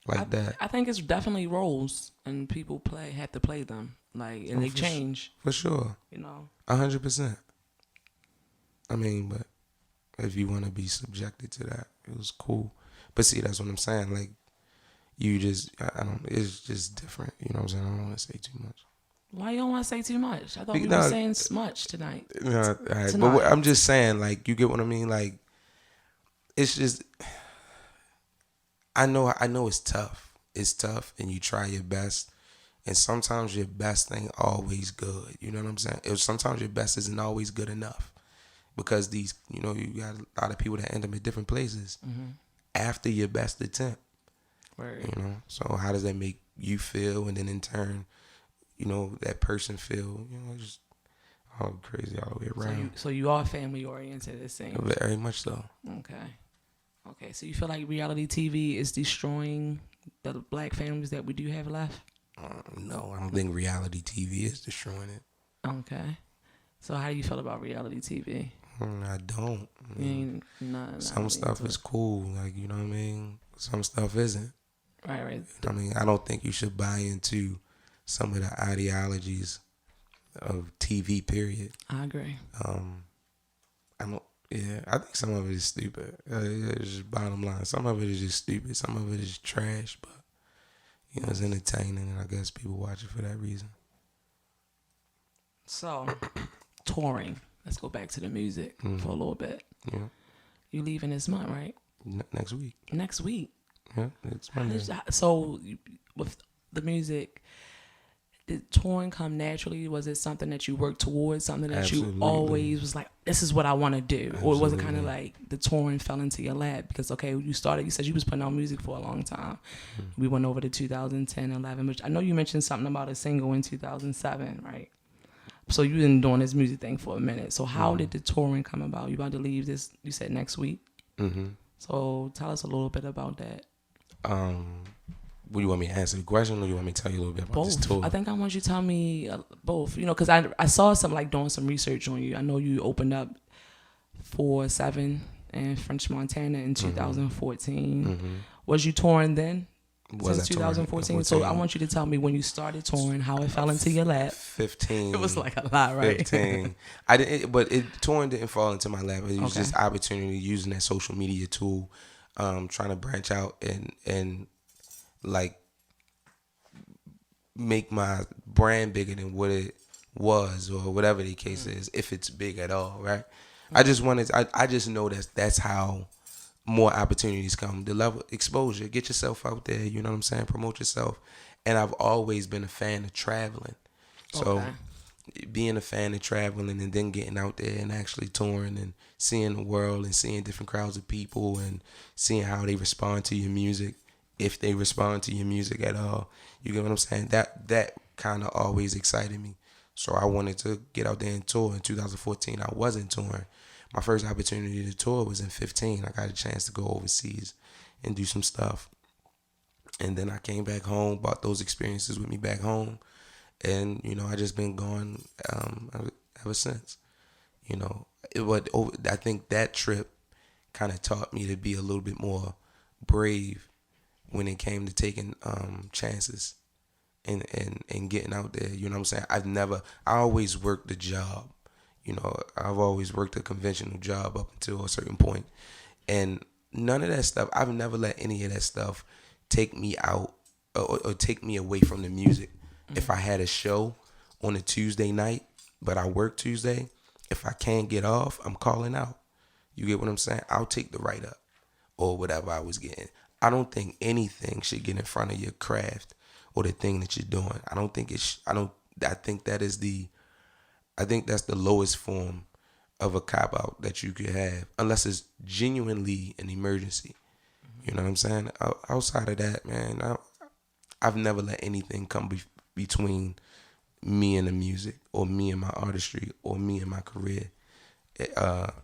like that. I think it's definitely roles, and people have to play them, like, and they change for sure. 100%. I mean, but if you want to be subjected to that, it was cool. But see, that's what I'm saying. Like, you just, I don't. It's just different. You know what I'm saying? I don't want to say too much. Why you don't want to say too much? I thought we were saying much tonight. No, right. But I'm just saying, like, you get what I mean? Like, it's just, I know it's tough. It's tough, and you try your best. And sometimes your best ain't always good. You know what I'm saying? Sometimes your best isn't always good enough. Because you got a lot of people that end up at different places after your best attempt. Right. So how does that make you feel? And then in turn, that person feel, just all crazy all the way around. So you are family oriented, it seems. Very much so. Okay. So you feel like reality TV is destroying the black families that we do have left? No, I don't think reality TV is destroying it. Okay. So how do you feel about reality TV? I don't. Some stuff is cool, like, you know what I mean? Some stuff isn't. Right. I mean, I don't think you should buy into some of the ideologies of TV, period. I agree. I think some of it is stupid. It's just bottom line. Some of it is just stupid. Some of it is trash, but, it's entertaining, and I guess people watch it for that reason. So, touring. Let's go back to the music for a little bit. Yeah. You leaving this month, right? Next week. Next week. Yeah, it's Monday. So, with the music, did touring come naturally? Was it something that you worked towards? Something that Absolutely. you always was like, this is what I want to do? Absolutely. Or was it kind of like the touring fell into your lap? Because, you said you was putting out music for a long time. We went over to 2010, 11, which I know you mentioned something about a single in 2007, right? So you've been doing this music thing for a minute. So how did the touring come about? You about to leave this, you said next week? Mm-hmm. So tell us a little bit about that. Would you want me to answer the question, or you want me to tell you a little bit about this tour? I think I want you to tell me both. Because I saw some, like, doing some research on you. I know you opened up for 7 in French Montana in 2014. Mm-hmm. Was you touring then? Since 2014. So I want you to tell me when you started touring, how it fell into your lap. 15. It was like a lot, right? 15. I didn't, but touring didn't fall into my lap. It was just opportunity, using that social media tool, trying to branch out and like make my brand bigger than what it was, or whatever the case is, if it's big at all, right? I just know that's how more opportunities come. The level exposure, get yourself out there, you know what I'm saying? Promote yourself. And I've always been a fan of traveling. So being a fan of traveling and then getting out there and actually touring and seeing the world and seeing different crowds of people and seeing how they respond to your music, if they respond to your music at all. You get what I'm saying? That kind of always excited me. So I wanted to get out there and tour. In 2014, I wasn't touring. My first opportunity to tour was in 15. I got a chance to go overseas and do some stuff. And then I came back home, brought those experiences with me back home. And, I just been going ever since. I think that trip kind of taught me to be a little bit more brave when it came to taking chances and getting out there. You know what I'm saying? I always worked a job. I've always worked a conventional job up until a certain point. And none of that stuff, I've never let any of that stuff take me out or take me away from the music. If I had a show on a Tuesday night, but I work Tuesday, if I can't get off, I'm calling out. You get what I'm saying? I'll take the write up or whatever I was getting. I don't think anything should get in front of your craft or the thing that you're doing. I don't think I think that's the lowest form of a cop out that you could have, unless it's genuinely an emergency. You know what I'm saying? Outside of that, man, I've never let anything come between me and the music, or me and my artistry, or me and my career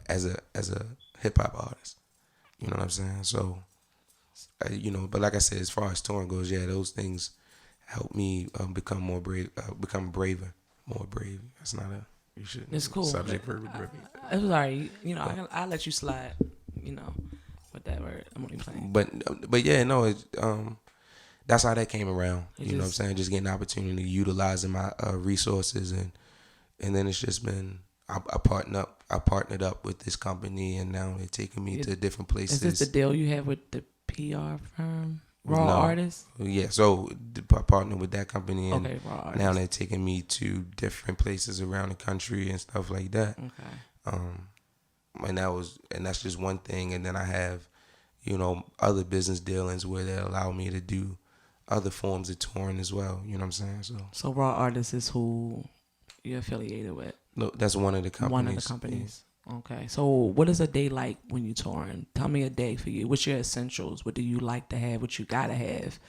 as a hip hop artist. You know what I'm saying? So, but like I said, as far as touring goes, yeah, those things help me become more brave, become braver, more brave. That's not a you should. It's cool. Subject verb. It was alright. I'll let you slide. With that word, I'm only playing. But yeah, no, that's how that came around. You know what I'm saying? Just getting the opportunity, utilizing my resources, and then it's just been I partnered up with this company, and now they're taking me to different places. Is this the deal you have with the PR firm, Raw Artists? Yeah, so I partnered with that company, and Raw Artists. now they're taking me to different places around the country and stuff like that. Okay. And that's just one thing, and then I have, other business dealings where they allow me to do other forms of touring as well. You know what I'm saying? So Raw Artists is who you're affiliated with. No, that's one of the companies. One of the companies. Yeah. Okay. So what is a day like when you're touring? Tell me a day for you. What's your essentials? What do you like to have? What you gotta have?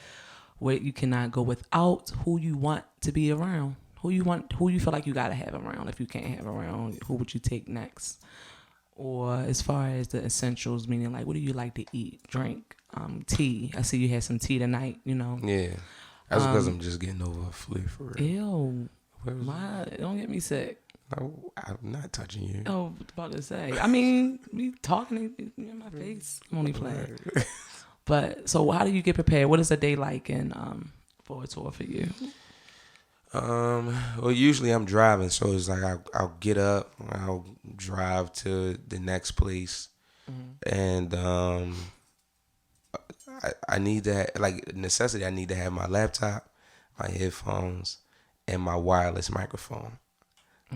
What you cannot go without? Who you want to be around? Who you feel like you gotta have around? If you can't have around, who would you take next? Or as far as the essentials, meaning like, what do you like to eat, drink, tea? I see you had some tea tonight, Yeah, that's because I'm just getting over a flu for real. Ew, don't get me sick. No, I'm not touching you. Oh, about to say. I mean, me talking in my face. I'm only playing. But so, how do you get prepared? What is a day like for a tour for you? Well, usually I'm driving, so it's like I'll get up, I'll drive to the next place, and I need to necessity. I need to have my laptop, my headphones, and my wireless microphone,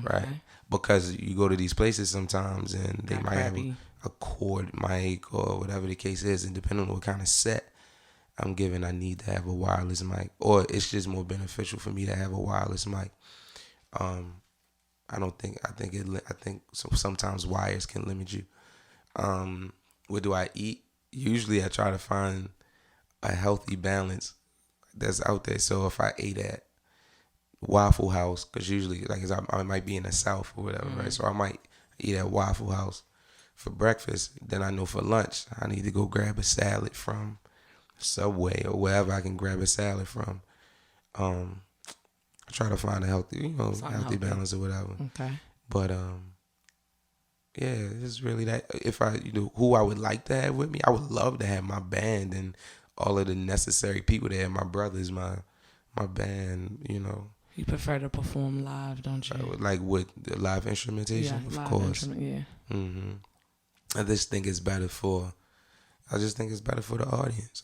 right? Because you go to these places sometimes, and they might have a cord mic or whatever the case is, and depending on what kind of set I'm given, I need to have a wireless mic, or it's just more beneficial for me to have a wireless mic. I think sometimes wires can limit you. What do I eat? Usually I try to find a healthy balance that's out there. So if I ate at Waffle House, because usually I might be in the South or whatever, right? So I might eat at Waffle House for breakfast. Then I know for lunch I need to go grab a salad from Subway or wherever I can grab a salad from. I try to find a healthy balance or whatever. Okay. But yeah, it's really that. If who I would like to have with me, I would love to have my band and all of the necessary people there. My brothers, my band. You prefer to perform live, don't you? Like with the live instrumentation, yeah, of course. Yeah. I just think it's better for the audience.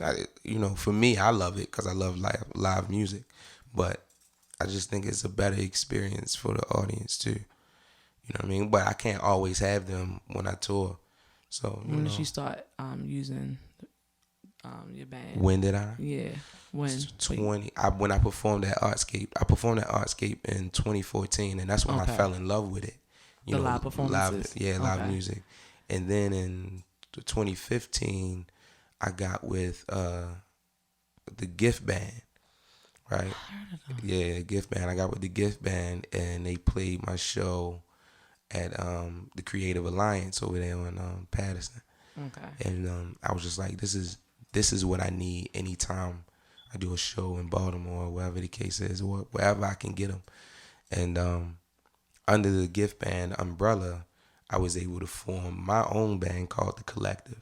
For me, I love it because I love live music, but I just think it's a better experience for the audience too. You know what I mean? But I can't always have them when I tour. So when did you start using your band? When did I? Yeah. When? When I performed at Artscape. I performed at Artscape in 2014, and that's when I fell in love with it. Live performances. Live music. And then in 2015, I got with the Gift Band, right? Yeah, gift band. I got with the gift band, and they played my show at the Creative Alliance over there on Patterson. Okay. And I was just like, this is what I need anytime I do a show in Baltimore, or wherever the case is, or wherever I can get them. And under the gift band umbrella, I was able to form my own band called the Collective.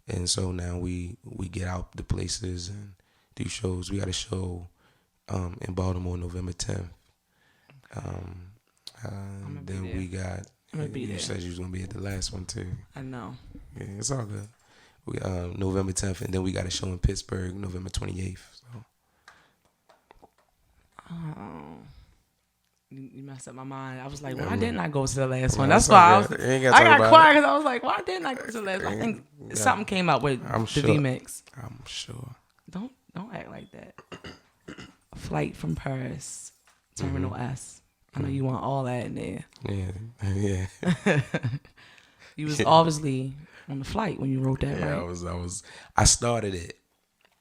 And so now we get out the places and do shows. We got a show in Baltimore November 10th. Then we got. I'm gonna be You there. said you was gonna be at the last one too. I know. Yeah, it's all good. We November 10th, and then we got a show in Pittsburgh November 28th. So Oh, you messed up my mind. I was like, why didn't I go to the last one? No, That's it's why all I was. good. You I ain't gotta talk got about quiet because I was like, why didn't I go to the last one? I think Yeah. something came out with I'm the sure. Vmix. I'm sure. Don't act like that. Flight from Paris, Terminal S. I know you want all that in there. Yeah, yeah. You was obviously on the flight when you wrote that, Yeah, right? I started it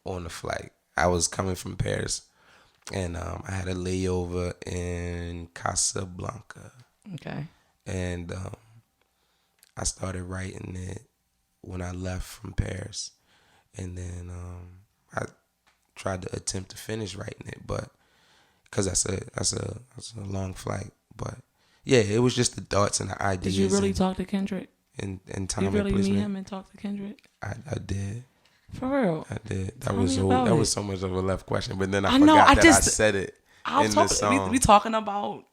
on the flight. I was coming from Paris, and I had a layover in Casablanca, Okay. and I started writing it when I left from Paris, and then I tried to attempt to finish writing it, but because that's a long flight, but yeah, it was just the thoughts and the ideas. Did you really talk to Kendrick? And time You and really placement. meet him and talk to Kendrick? I did. For real? I did. Tell me about That it. was so much of a left question, but then I I forgot know, I that I just- said it I was in the talking. song. We talking about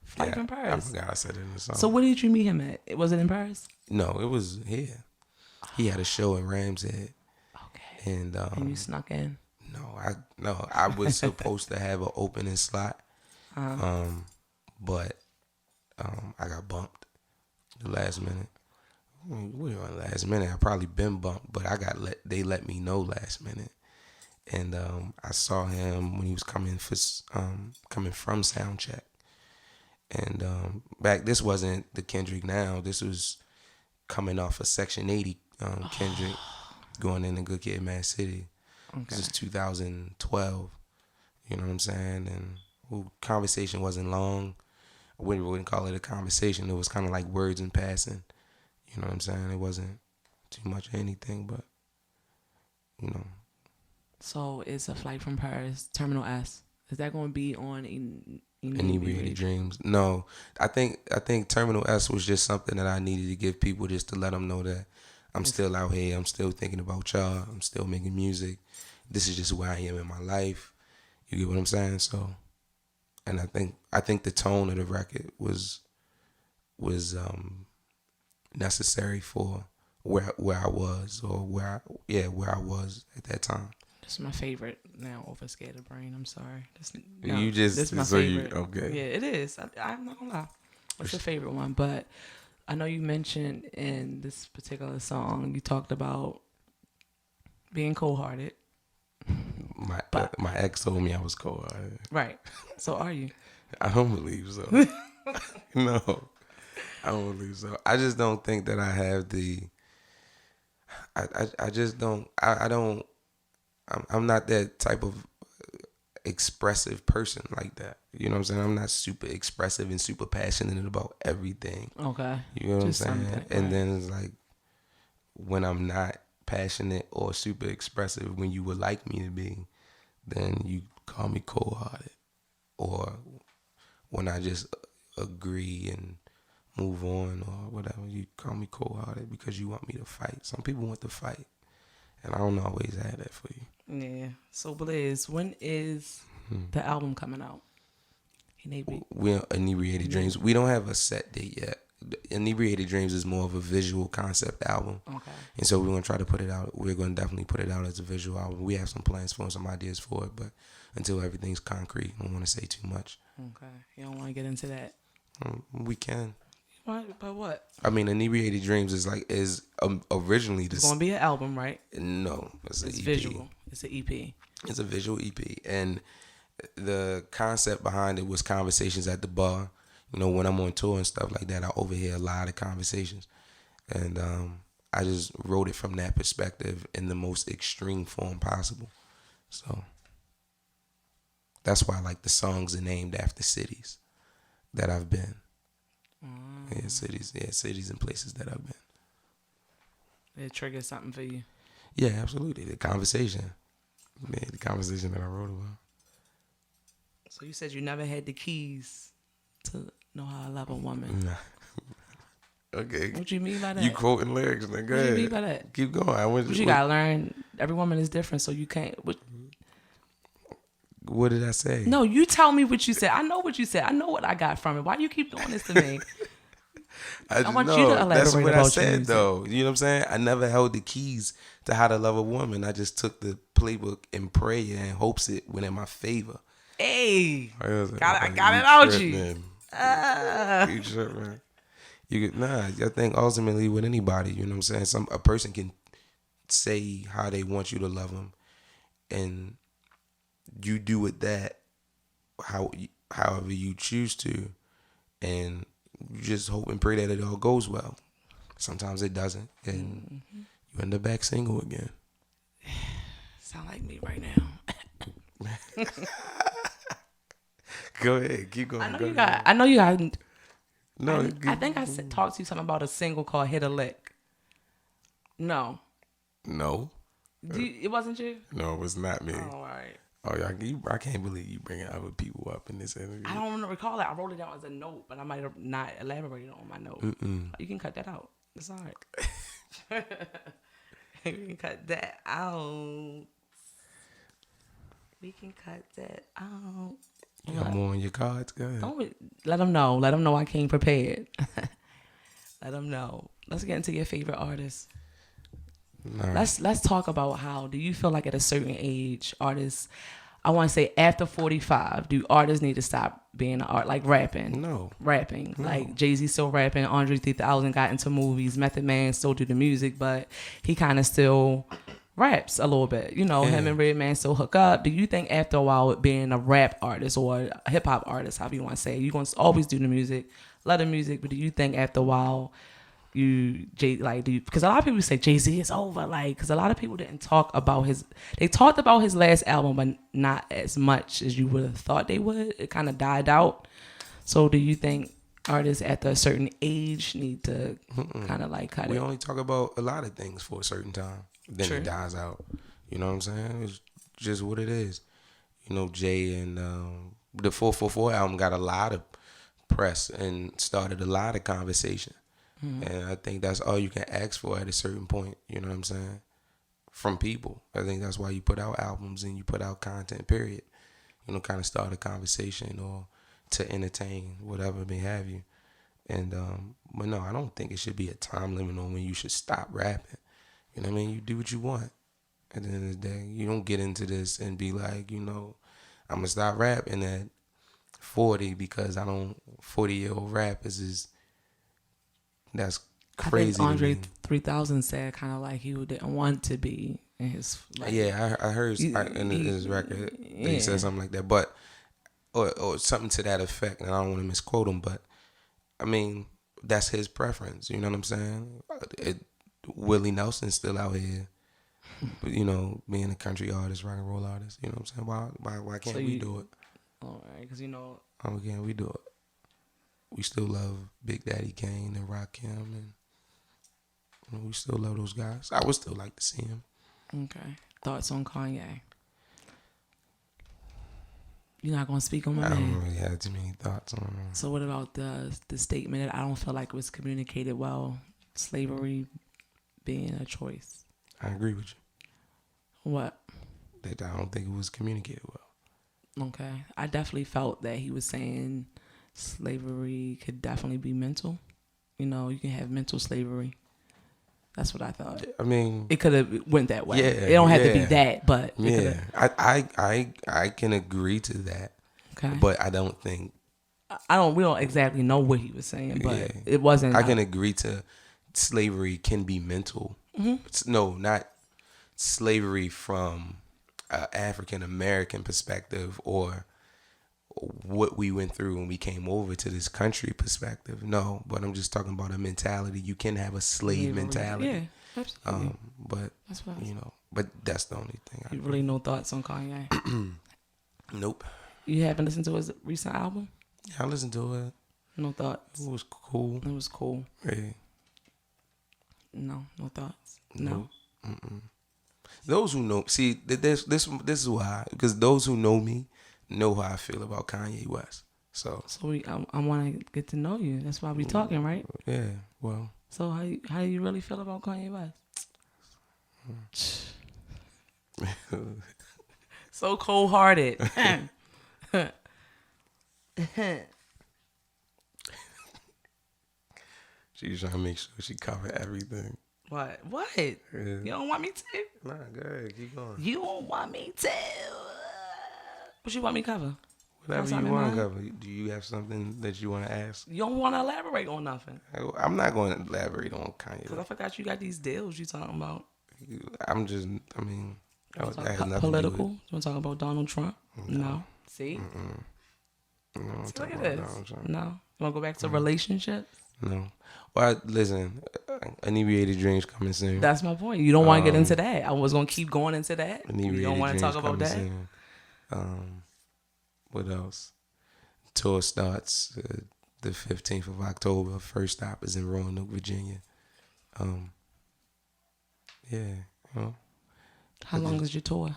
Flight Yeah, from I Paris. forgot I said it in the song. So where did you meet him at? Was it in Paris? No, it was here. He had a show in Ramshead, Okay. and And you snuck in. no, I was supposed to have an opening slot, but I got bumped the last minute. We were on last minute. I probably been bumped, but they let me know last minute, and I saw him when he was coming from sound check, and this wasn't the Kendrick now. This was coming off of Section 80 Kendrick going into Good Kid, Mad City. Okay. This is 2012. You know what I'm saying? And conversation wasn't long. I wouldn't call it a conversation. It was kind of like words in passing. You know what I'm saying? It wasn't too much of anything, but, you know. So it's a Flight from Paris, Terminal S. Is that going to be on Inebriated Dreams? No. I think Terminal S was just something that I needed to give people just to let them know that I'm still out here. I'm still thinking about y'all. I'm still making music. This is just where I am in my life. You get what I'm saying? So, and I think the tone of the record was necessary for where I was, or where I was at that time. This is my favorite now over Scatterbrain. I'm sorry. This This is my so favorite. okay. Yeah, it is. I'm not gonna lie. What's your favorite one? But I know you mentioned in this particular song, you talked about being cold-hearted. My ex told me I was cold. Right. So are you? I don't believe so. No, I don't believe so. I just don't think that I have the. I just don't. I don't. I'm not that type of expressive person like that. You know what I'm saying? I'm not super expressive and super passionate about everything. Okay. You know what Just I'm saying? something, And right. then it's like when I'm not passionate or super expressive, when you would like me to be, then you call me cold-hearted. Or when I just agree and move on or whatever, you call me cold-hearted because you want me to fight. Some people want to fight, and I don't always have that for you. Yeah. So Blizz, when is the album coming out? We're Inebriated Dreams. We don't have a set date yet. Inebriated Dreams is more of a visual concept album. Okay. And so we're going to try to put it out. We're going to definitely put it out as a visual album. We have some plans for it, some ideas for it, but until everything's concrete, I don't want to say too much. Okay. You don't want to get into that. We can. What? But what? I mean, Inebriated Dreams is originally It's going to be an album, right? No, it's an It's EP. visual. It's an EP. It's a visual EP, and the concept behind it was conversations at the bar. You know, when I'm on tour and stuff like that, I overhear a lot of conversations, and I just wrote it from that perspective in the most extreme form possible. So, That's why like the songs are named after cities that I've been. Cities and places that I've been. It triggers something for you. Yeah, absolutely. The conversation that I wrote about. So you said you never had the keys to know how to love a woman. Nah. Okay. What you mean by that? You quoting lyrics, nigga. Go What ahead. you mean by that? Keep going. You gotta learn. Every woman is different, so you can't. What did I say? No, you tell me what you said. I know what you said. I know what I got from it. Why do you keep doing this to me? I want you to elaborate that's what about I said, your music. though. You know what I'm saying? I never held the keys to how to love a woman. I just took the playbook and prayer and hopes it went in my favor. Hey, I got it out you. You tripping. I think ultimately with anybody, you know what I'm saying? A person can say how they want you to love them, and you do with that however you choose to, and you just hope and pray that it all goes well. Sometimes it doesn't, and you end up back single again. Sound like me right now. Go ahead, keep going. I know you got. No, I think I talked to you something about a single called "Hit a Lick." No. It wasn't you. No, it was not me. Oh, all right. Oh, I can't believe you bringing other people up in this interview. I don't recall that. I wrote it down as a note, but I might have not elaborated on my note. You can cut that out. It's all right. You can cut that out. We can cut that out. You got more on your cards? Go ahead. Don't let them know. Let them know I came prepared. Let them know. Let's get into your favorite artists. Right. Let's talk about how do you feel like at a certain age artists, I want to say after 45, do artists need to stop being an art like rapping? No. Rapping. No. Like Jay-Z still rapping, Andre 3000 got into movies, Method Man still do the music, but he kind of still raps a little bit. You know, him and Redman still hook up. Do you think after a while with being a rap artist or a hip hop artist, however you want to say it, you're going to always do the music, love the music, but do you think after a while because a lot of people say Jay-Z is over, like, because a lot of people didn't talk about they talked about his last album, but not as much as you would have thought they would. It kind of died out. So do you think artists after a certain age need to kind of like cut it? We only talk about a lot of things for a certain time. Then It dies out. You know what I'm saying? It's just what it is. You know, Jay and the 444 album got a lot of press and started a lot of conversation. And I think that's all you can ask for at a certain point, you know what I'm saying, from people. I think that's why you put out albums and you put out content, period. You know, kind of start a conversation or to entertain, whatever may have you. And, but no, I don't think it should be a time limit on when you should stop rapping. You know what I mean? You do what you want at the end of the day. You don't get into this and be like, you know, I'm going to stop rapping at 40 because 40-year-old rappers is... That's crazy. I think Andre 3000 said kind of like he didn't want to be in his. Like, yeah, I heard in his record that he said something like that, but or something to that effect. And I don't want to misquote him, but I mean that's his preference. You know what I'm saying? Willie Nelson's still out here, but you know, being a country artist, rock and roll artist. You know what I'm saying? Why can't we do it? All right, because you know. Why can't we do it? We still love Big Daddy Kane and Rakim, and you know, we still love those guys. I would still like to see him. Okay. Thoughts on Kanye? You're not gonna speak on my man? I don't really have too many thoughts on him. So what about the statement that I don't feel like it was communicated well? Slavery being a choice. I agree with you. What? That I don't think it was communicated well. Okay. I definitely felt that he was saying slavery could definitely be mental. You know, you can have mental slavery. That's what I thought. I mean, it could have went that way. Yeah, it don't have to be that, but yeah, I can agree to that. Okay, but I don't think we don't exactly know what he was saying, but it wasn't. I can agree to slavery can be mental. No, not slavery from an African American perspective or what we went through when we came over to this country perspective. No, but I'm just talking about a mentality. You can have a slave mentality. Yeah, absolutely. But that's but that's the only thing. You really no thoughts on Kanye? Nope. You haven't listened to his recent album? Yeah, I listened to it. No thoughts. It was cool. It was cool. Hey. No thoughts. No. Mm-mm. Those who know, see, this is why, because those who know me know how I feel about Kanye West. So I want to get to know you. That's why we talking, right? yeah. Well. So how you really feel about Kanye West? So cold hearted. She's trying to make sure she covered everything. What? Yeah. You don't want me to? Nah, go ahead, keep going. You don't want me to? What you want me to cover? Whatever you want to cover. Do you have something that you want to ask? You don't want to elaborate on nothing. I'm not going to elaborate on Kanye. Because I forgot you got these deals you talking about. I'm just, I mean, that has nothing political? to do with. You want to talk about Donald Trump? No. See? No, See, look at this. No. You want to go back to relationships? No. Well, listen, inebriated dreams coming soon. That's my point. You don't want to get into that. I was going to keep going into that. You don't want to talk about that? Soon. What else? Tour starts the 15th of October. First stop is in Roanoke, Virginia. Yeah. You know, how long is your tour?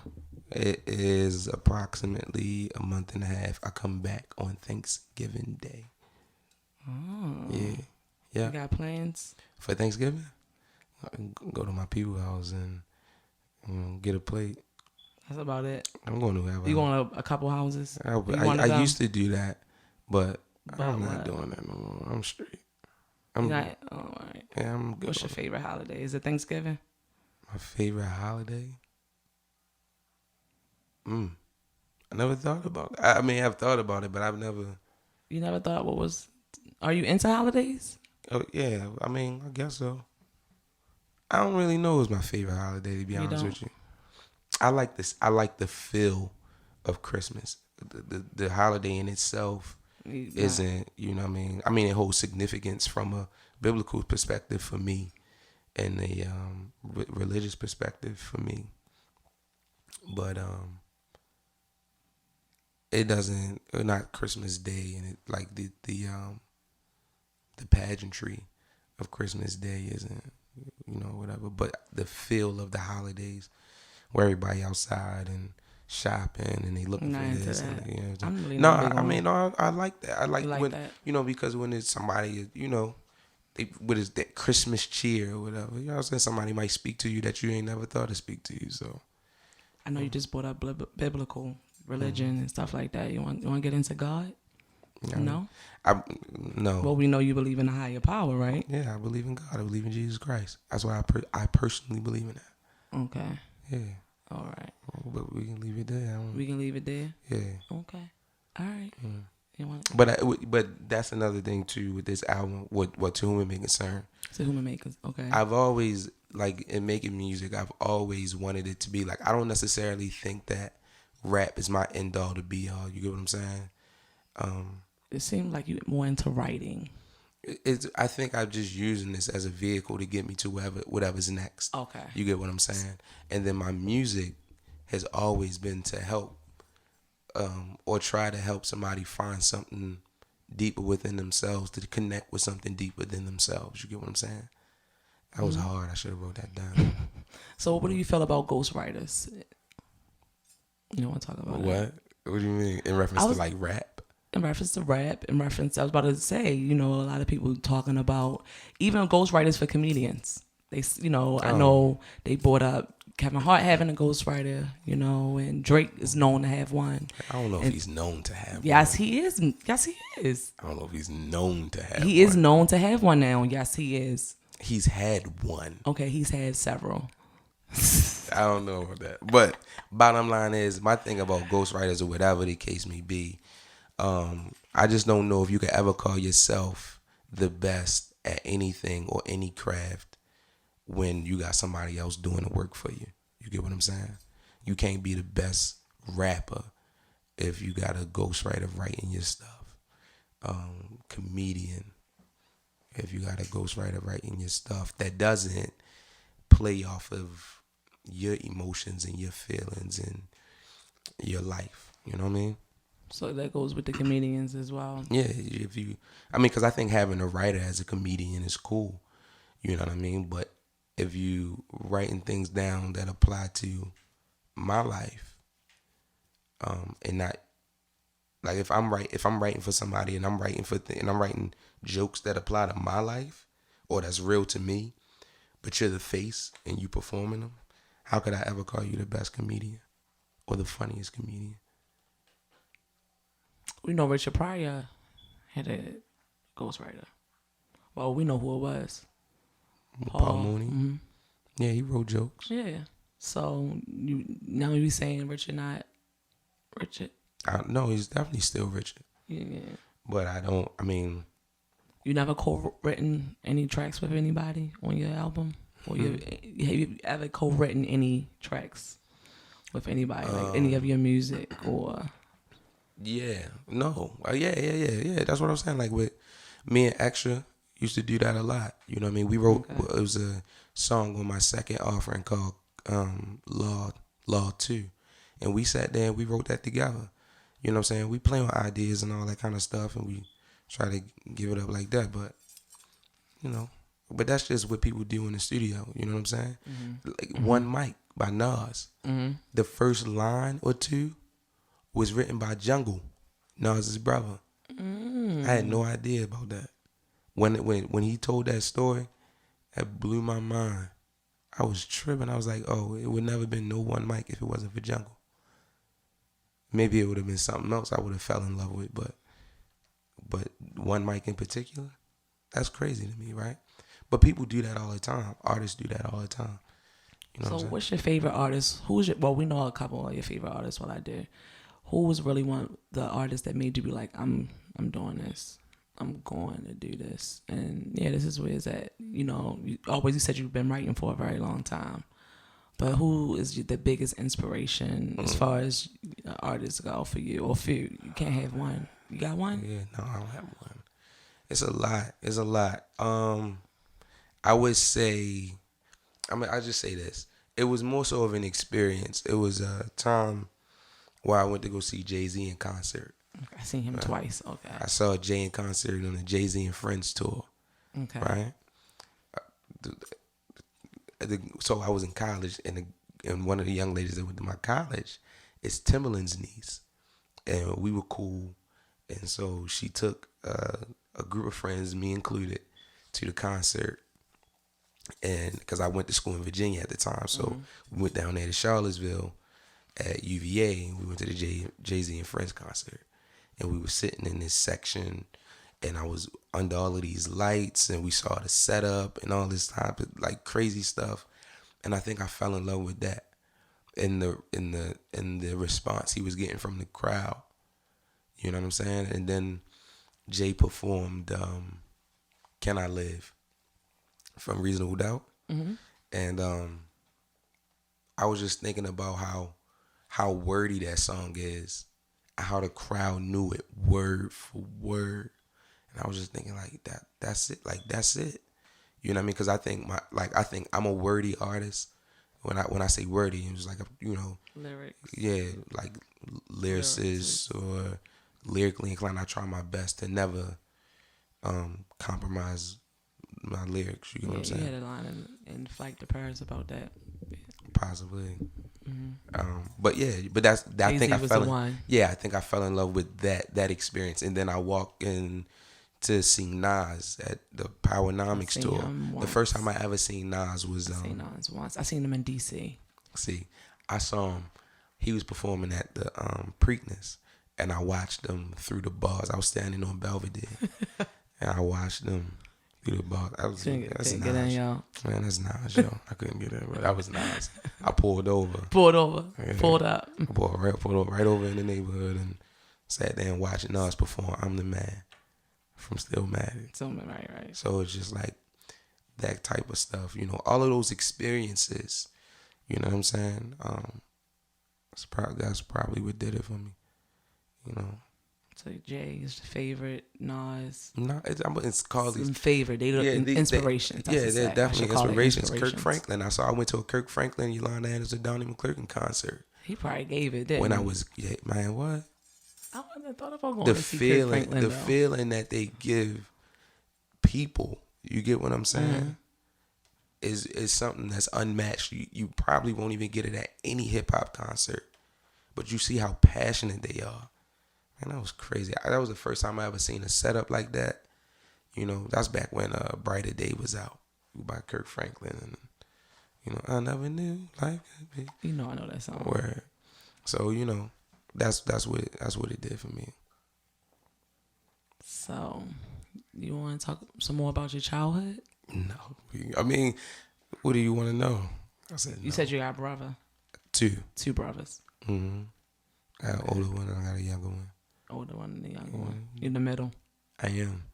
It is approximately a month and a half. I come back on Thanksgiving Day. Oh. Yeah. Yeah. You got plans? For Thanksgiving? I can go to my people's house and get a plate. That's about it. I'm going to have you going to a couple houses? I used to do that, but I'm not doing that no more. I'm straight. All right. Yeah, I'm good. What's your favorite holiday? Is it Thanksgiving? My favorite holiday? I never thought about it. I mean, I've thought about it, but I've never... You never thought what was... Are you into holidays? Oh, yeah. I mean, I guess so. I don't really know what's my favorite holiday, to be honest with you. I like this. I like the feel of Christmas. The holiday in itself isn't, you know what I mean? I mean, it holds significance from a biblical perspective for me and a religious perspective for me. But it doesn't, not Christmas Day, and it like the pageantry of Christmas Day isn't, you know, whatever. But the feel of the holidays, where everybody outside and shopping and they looking for this. And, you know, I'm really not I mean, I like that. I like when that? You know, because when it's somebody, you know, what is that Christmas cheer or whatever. You know what I'm saying? Somebody might speak to you that you ain't never thought to speak to you. So I know you just brought up biblical religion and stuff like that. You want to get into God? No. No. Well, we know you believe in a higher power, right? Yeah, I believe in God. I believe in Jesus Christ. That's why I personally believe in that. Okay. Yeah. All right. But we can leave it there. We can leave it there. Yeah. Okay. All right. You want? But that's another thing too with this album. What To Whom It May Concern. To Whom It May Concern. Okay. I've always, like, in making music, I've always wanted it to be like, I don't necessarily think that rap is my end all to be all. You get what I'm saying? It seemed like you're more into writing. I think I'm just using this as a vehicle to get me to whatever's next. Okay. You get what I'm saying? And then my music has always been to help or try to help somebody find something deeper within themselves, to connect with something deeper than themselves. You get what I'm saying? That was hard. I should have wrote that down. So what do you feel about ghostwriters? You don't want to talk about what? What do you mean? In reference to like rap? In reference to rap, I was about to say, you know, a lot of people talking about even ghostwriters for comedians. They, you know, I know they brought up Kevin Hart having a ghostwriter, you know, and Drake is known to have one. I don't know if he's known to have one. Yes, he is. Yes, he is. I don't know if he's known to have one. He is known to have one now. Yes, he is. He's had one. Okay, he's had several. I don't know about that. But bottom line is, my thing about ghostwriters or whatever the case may be, I just don't know if you could ever call yourself the best at anything or any craft when you got somebody else doing the work for you. You get what I'm saying? You can't be the best rapper if you got a ghostwriter writing your stuff. Comedian, if you got a ghostwriter writing your stuff that doesn't play off of your emotions and your feelings and your life. You know what I mean? So that goes with the comedians as well. Yeah, if you, I mean, because I think having a writer as a comedian is cool. You know what I mean? But if you writing things down that apply to my life, and not like if I'm writing for somebody and I'm writing and I'm writing jokes that apply to my life or that's real to me, but you're the face and you performing them, how could I ever call you the best comedian or the funniest comedian? We know Richard Pryor had a ghostwriter. Well, we know who it was. Paul Mooney. Mm-hmm. Yeah, he wrote jokes. Yeah. So you saying Richard not Richard? No, he's definitely still Richard. Yeah. But I mean. You never co-written any tracks with anybody on your album? Or have you ever co-written any tracks with anybody? Like any of your music or? Yeah. No. Yeah. That's what I'm saying. Like with me and Extra used to do that a lot. You know what I mean? We wrote, it was a song on my second offering called Law 2. And we sat there and we wrote that together. You know what I'm saying? We play on ideas and all that kind of stuff and we try to give it up like that. But, you know, but that's just what people do in the studio. You know what I'm saying? Mm-hmm. Like One Mic by Nas. Mm-hmm. The first line or two was written by Jungle, Nas's brother. I had no idea about that. When he told that story, that blew my mind. I was tripping. I was like, oh, it would never been no One Mic if it wasn't for Jungle. Maybe it would have been something else I would have fell in love with, but One Mic in particular, that's crazy to me, right? But people do that all the time. Artists do that all the time. You know so what's your favorite artist? Well, we know a couple of your favorite artists. What I did. Who was really one of the artists that made you be like, I'm doing this. I'm going to do this. And yeah, this is where it's at. You know, you said you've been writing for a very long time. But who is the biggest inspiration as far as artists go for you? Or few? You can't have one. You got one? Yeah, no, I don't have one. It's a lot. I would say, I just say this. It was more so of an experience. It was a time where I went to go see Jay-Z in concert. Okay, I seen him twice. Okay. I saw Jay in concert on the Jay-Z and Friends tour. Okay. Right? So I was in college, and one of the young ladies that went to my college is Timbaland's niece. And we were cool. And so she took a group of friends, me included, to the concert. And because I went to school in Virginia at the time. So we went down there to Charlottesville at UVA, and we went to the Jay-Z and Friends concert. And we were sitting in this section, and I was under all of these lights, and we saw the setup and all this type of like crazy stuff. And I think I fell in love with that, in the response he was getting from the crowd. You know what I'm saying? And then Jay performed "Can I Live" from Reasonable Doubt, and I was just thinking about how wordy that song is, how the crowd knew it word for word. And I was just thinking like that's it. You know what I mean? Because I think I'm a wordy artist. When I say wordy, it was like lyrics. Yeah, like lyricist or lyrically inclined. I try my best to never compromise my lyrics. You know what I'm saying? You had a line in Flight to Paris about that. Possibly. But I think I fell in love with that experience, and then I walked in to see Nas at the Powernomics tour. The first time I ever seen Nas was I seen Nas once. I seen him in DC. See, I saw him. He was performing at the Preakness, and I watched him through the bars. I was standing on Belvedere, and I watched him through the bars. That's Nas. Man, that's Nas, yo. I couldn't get in, but that was Nas. I pulled over. Yeah. Pulled up. I pulled right over in the neighborhood and sat there and watched Nas perform "I'm the Man" from Stillmatic. Right. So it's just like that type of stuff, all of those experiences, you know what I'm saying? That's probably what did it for me, So Jay is the favorite, Nas. No, it's called some favorite. Inspirations. They're definitely inspirations. Kirk Franklin. I went to a Kirk Franklin, Yolanda Anderson, Donnie McClurkin concert. He probably gave it. When I was, man, what? I wouldn't have thought about going the to see Kirk feeling, Franklin, the though. feeling that they give people. You get what I'm saying? Is something that's unmatched. You probably won't even get it at any hip hop concert, but you see how passionate they are. Man, that was crazy. That was the first time I ever seen a setup like that. You know, that's back when Brighter Day was out by Kirk Franklin, and you know, I never knew life could be. You know, I know that song. Word. So you know, that's what it did for me. So, you want to talk some more about your childhood? No, I mean, what do you want to know? I said no. You said you got a brother. Two brothers. Mm-hmm. I got an older one and I got a younger one. Older one and the younger one. You in the middle. I am.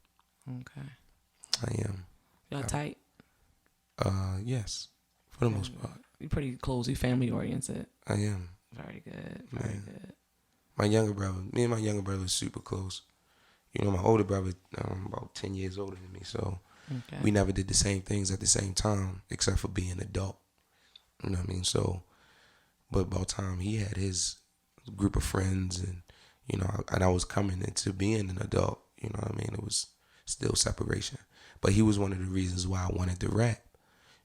Okay. I am. Y'all tight? Yes, for the most part. You pretty close. You family oriented. I am. Very good. Very good. My younger brother, me and my younger brother are super close. You know, my older brother, about 10 years older than me, so we never did the same things at the same time, except for being adult. You know what I mean? So, but about time he had his group of friends, and you know, and I was coming into being an adult. You know what I mean? It was still separation, but he was one of the reasons why I wanted to rap,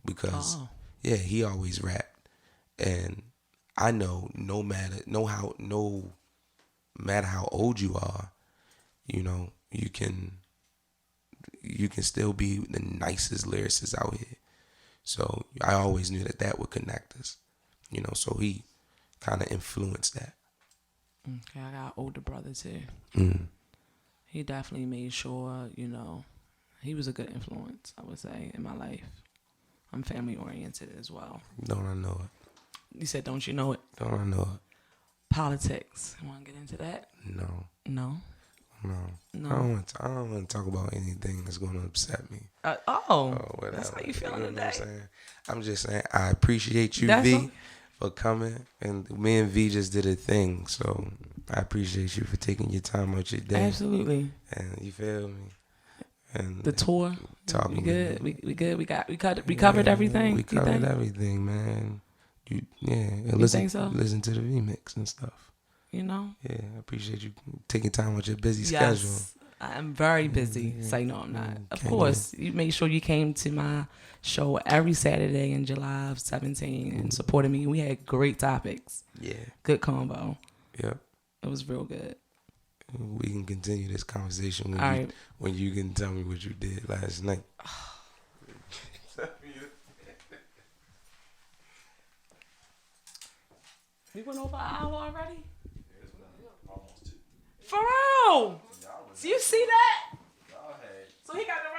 because yeah, he always rapped, and I know no matter how old you are, you know, you can still be the nicest lyricist out here. So I always knew that would connect us, you know. So he kind of influenced that. Okay, I got an older brother too. Mm. He definitely made sure, you know, he was a good influence, I would say, in my life. I'm family oriented as well. Don't I know it? You said, don't you know it? Don't I know it? Politics. You want to get into that? No. No. I don't want to talk about anything that's going to upset me. Whatever. That's how you feeling today. What I'm saying? I'm just saying I appreciate you, That's V, for coming, and me and V just did a thing, so I appreciate you for taking your time out your day. Absolutely. And you feel me? And the tour. Talking. We good. We good. We covered everything. We covered everything, man. And think so? Listen to the Vmix and stuff. You know? Yeah, I appreciate you taking time with your busy yes, schedule. I'm very busy. So no, I'm not. Of course, you made sure you came to my show every Saturday in July of 17 and supported me. We had great topics. Yeah. Good combo. Yep. It was real good. We can continue this conversation when you can tell me what you did last night. We went over an hour already? For real? So you see that? So he got the